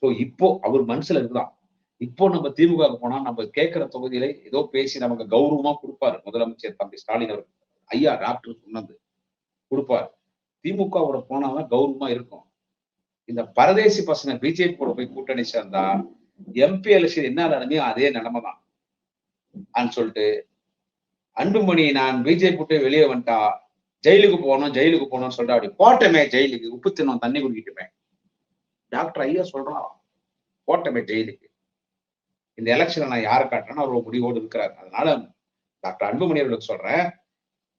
சோ இப்போ அவர் மனசுல இருக்குதான். இப்போ நம்ம திமுக போனா நம்ம கேட்கிற தொகுதியில ஏதோ பேசி நமக்கு கௌரவமா கொடுப்பாரு முதலமைச்சர் தம்பி ஸ்டாலின் அவர்கள். ஐயா டாக்டர் சொன்னது கொடுப்பாரு. திமுகவோட போனாதான் கௌரவமா இருக்கும். இந்த பரதேசி பசங்க பிஜேபி கூட போய் கூட்டணி சேர்ந்தா எம்பி எலெக்ஷன் என்ன நிலைமையோ அதே நிலைமை தான் சொல்லிட்டு அன்புமணி நான் பிஜேபி விட்டு வெளியே வந்துட்டா ஜெயிலுக்கு போகணும்னு சொல்லிட்டு அப்படி போட்டமே ஜெயிலுக்கு, உப்பு தின்னும் தண்ணி குடிக்கட்டுமே. டாக்டர் ஐயா சொல்றான் போட்டமே ஜெயிலுக்கு. இந்த எலெக்ஷனை நான் யாரை காட்டுறேன்னு அவர் முடிவோடு இருக்கிறார். அதனால டாக்டர் அன்புமணி அவர்களுக்கு சொல்றேன்,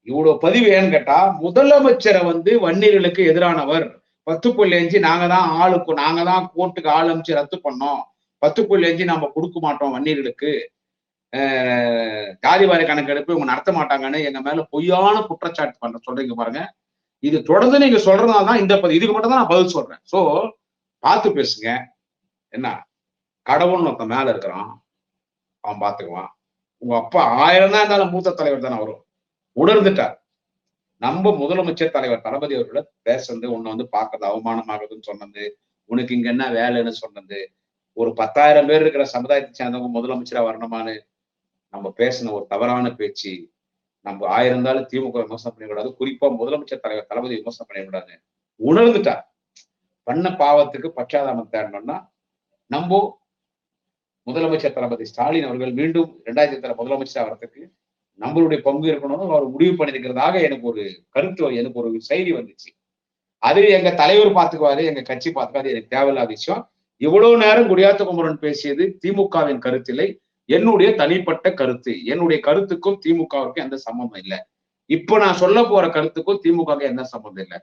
இவ்வளவு பதிவு ஏன்னு கேட்டா, முதலமைச்சரை வந்து வன்னியர்களுக்கு எதிரானவர் 10.5 நாங்க தான் கோர்ட்டுக்கு ஆள் அமைச்சு ரத்து பண்ணோம், 10.5 நாம கொடுக்க மாட்டோம் வன்னியர்களுக்கு, ஜாதிவாரி கணக்கெடுப்பு இவங்க நடத்த மாட்டாங்கன்னு எங்க மேல பொய்யான குற்றச்சாட்டு பண்ண சொல்றீங்க பாருங்க. இது தொடர்ந்து நீங்க சொல்றதுனாலதான் இந்த இதுக்கு மட்டும் தான் நான் பதில் சொல்றேன். சோ பார்த்து பேசுங்க. என்ன கடவுள்னு ஒருத்தன் மேல இருக்கிறான், அவன் பாத்துக்குவான். உங்க அப்பா 1000 தான் இருந்தாலும் மூத்த தலைவர் தானே வரும். உணர்ந்துட்டார். நம்ம முதலமைச்சர் தலைவர் தளபதி அவர்கள பேசுறது, உன்னை வந்து பார்க்கறது அவமானமாகுதுன்னு சொன்னது, உனக்கு இங்க என்ன வேலைன்னு சொன்னது, ஒரு 10,000 பேர் இருக்கிற சமுதாயத்தை சேர்ந்தவங்க முதலமைச்சரா வரணுமான்னு நம்ம பேசின ஒரு தவறான பேச்சு. நம்ம 1000 இருந்தாலும் திமுக விமர்சனம் பண்ணிக்கூடாது, குறிப்பா முதலமைச்சர் தலைவர் தளபதி விமர்சனம் பண்ணிக்கூடாது. உணர்ந்துட்டார். பண்ண பாவத்துக்கு பச்சாதாபம் தேடணும்னா நம்ம முதலமைச்சர் தளபதி ஸ்டாலின் அவர்கள் மீண்டும் 2007 முதலமைச்சர் வரத்துக்கு நம்மளுடைய பங்கு இருக்கணும்னு அவர் முடிவு பண்ணிருக்கிறதாக எனக்கு ஒரு கருத்து, எனக்கு ஒரு செய்தி வந்துச்சு. அது எங்க தலைவர் பார்த்துக்குவாரு, எங்க கட்சி பார்த்துக்காது, எனக்கு தேவையில்லாத விஷயம். இவ்வளவு நேரம் குடியாத்த குமரன் பேசியது திமுகவின் கருத்தில்லை, என்னுடைய தனிப்பட்ட கருத்து. என்னுடைய கருத்துக்கும் திமுகவுக்கும் எந்த சம்பந்தம் இல்லை. இப்ப நான் சொல்ல போற கருத்துக்கும் திமுகவுக்கு எந்த சம்பந்தம் இல்லை.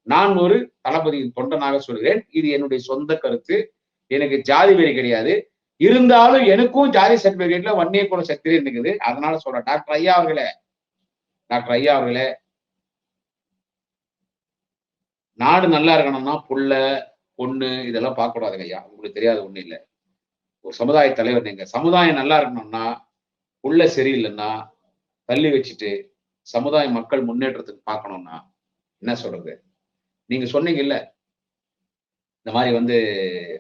நான் ஒரு தளபதியின் தொண்டனாக சொல்கிறேன். இது என்னுடைய சொந்த கருத்து. எனக்கு ஜாதி வெறி கிடையாது. இருந்தாலும் எனக்கும் ஜாதி சர்டிபிகேட்ல வன்னிய குல சத்திரியன் இருக்குது. அதனால சொல்றேன், டாக்டர் ஐயா அவர்களே, நாடு நல்லா இருக்கணும்னா புள்ள பொண்ணு இதெல்லாம் பார்க்க கூடாதுங்க ஐயா. உங்களுக்கு தெரியாது ஒண்ணு இல்லை. ஒரு சமுதாய தலைவர் நீங்க. சமுதாயம் நல்லா இருக்கணும்னா, புள்ள சரியில்லைன்னா தள்ளி வச்சுட்டு சமுதாய மக்கள் முன்னேற்றத்துக்கு பார்க்கணும்னா என்ன சொல்றது? நீங்க சொன்னீங்கல்ல, இந்த மாதிரி வந்து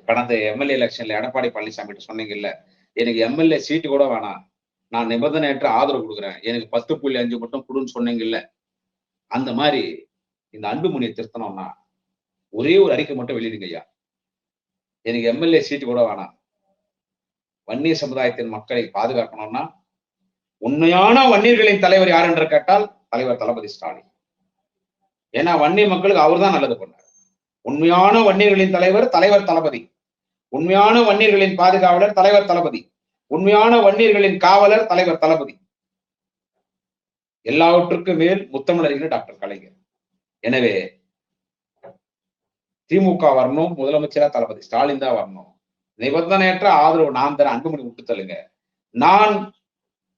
கடந்த எம்எல்ஏ எலெக்ஷன்ல எடப்பாடி பழனிசாமி சொன்னீங்கல்ல, எனக்கு எம்எல்ஏ சீட்டு கூட வேணாம், நான் நிபந்தனையற்ற ஆதரவு கொடுக்குறேன், எனக்கு 10.5 மட்டும் கொடுன்னு சொன்னீங்கல்ல. அந்த மாதிரி இந்த அன்புமணியை திருத்தணும்னா ஒரே ஒரு அறிக்கை மட்டும் வெளியிடுங்க ஐயா. எனக்கு எம்எல்ஏ சீட்டு கூட வேணாம், வன்னிய சமுதாயத்தின் மக்களை பாதுகாக்கணும்னா உண்மையான வன்னியர்களின் தலைவர் யார் என்று கேட்டால் தலைவர் தளபதி ஸ்டாலின். ஏன்னா வன்னிய மக்களுக்கு அவர் தான் நல்லது பண்ணார். உண்மையான வன்னியர்களின் தலைவர் தலைவர் தளபதி, உண்மையான வன்னியர்களின் பாதுகாவலர் தலைவர் தளபதி, உண்மையான வன்னியர்களின் காவலர் தலைவர் தளபதி, எல்லாவற்றுக்கும் மேல் முத்தமிழறிஞர் டாக்டர் கலைஞர். எனவே திமுக வரணும், முதலமைச்சரா தளபதி ஸ்டாலின் தான் வரணும். நிபந்தனையற்ற ஆதரவு நான் தர, அன்புமணி விட்டு தள்ளுங்க. நான்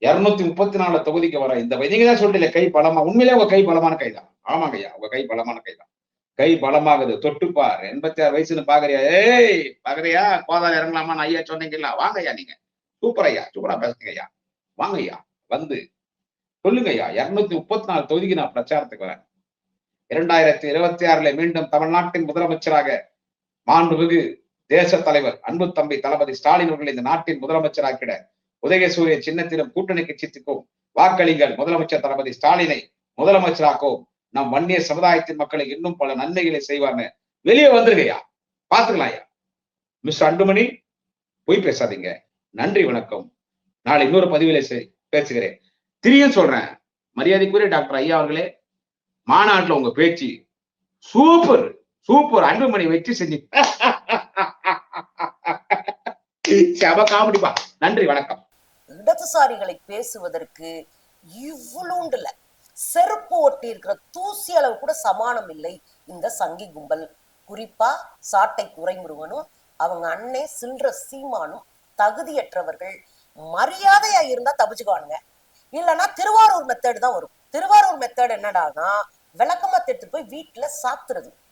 234 தொகுதிக்கு வர இந்த நீங்க தான் சொல்லிட்டு கை பலமா, உண்மையிலே உங்க கை பலமான கைதான். ஆமாங்க ஐயா, உங்க கை பலமான கைதான். கை பலமாகுது, தொட்டுப்பார். 86 வயசுன்னு பாக்குறியா? ஏய் பாக்குறியா, கோதால இறங்கலாமான்னு ஐயா சொன்னீங்கல்ல, வாங்க ஐயா, நீங்க சூப்பர் ஐயா, சூப்பரா பேசுங்க ஐயா, வாங்க ஐயா, வந்து சொல்லுங்க ஐயா. 234 தொகுதிக்கு நான் பிரச்சாரத்துக்கு வரேன். 2026 மீண்டும் தமிழ்நாட்டின் முதலமைச்சராக மாண்புமிகு தேச தலைவர் அன்பு தம்பி தளபதி ஸ்டாலின் அவர்கள் இந்த நாட்டின் முதலமைச்சராக்கிட உதயசூரிய சின்னத்திலும் கூட்டணி கட்சிக்கும் வாக்களிங்கள் முதலமைச்சர் தளபதி ஸ்டாலினை முதலமைச்சராக்கும், நம் வன்னியர் சமுதாயத்தின் மக்களுக்கு இன்னும் பல நன்மைகளை செய்வார்னு வெளியே வந்துருங்கய்யா, பாத்துக்கலாம் ஐயா. மிஸ்டர் அன்புமணி, பொய் பேசாதீங்க. நன்றி, வணக்கம். நாளை இன்னொரு பதிவிலே பேசுகிறேன். திரியும் சொல்றேன், மரியாதைக்குரிய டாக்டர் ஐயா அவர்களே, மாநாட்டுல உங்க பேச்சு சூப்பர் சூப்பர். அன்புமணி வச்சு செஞ்சு செம காமெடிப்பா. நன்றி, வணக்கம்.
இடதுசாரிகளை பேசுவதற்கு இவ்வளோண்டுல செருப்பு ஒட்டி இருக்கிற தூசி அளவு கூட சமானம் இல்லை இந்த சங்கி கும்பல். குறிப்பா சாட்டை துரைமுருகனும் அவங்க அண்ணே சில்ற சீமானும் தகுதியற்றவர்கள். மரியாதையா இருந்தா தப்பிச்சுக்குவானுங்க, இல்லைன்னா திருவாரூர் மெத்தேடு தான் வரும். திருவாரூர் மெத்தேடு என்னடானா விளக்கமா எடுத்துட்டு போய் வீட்டுல சாத்துறது.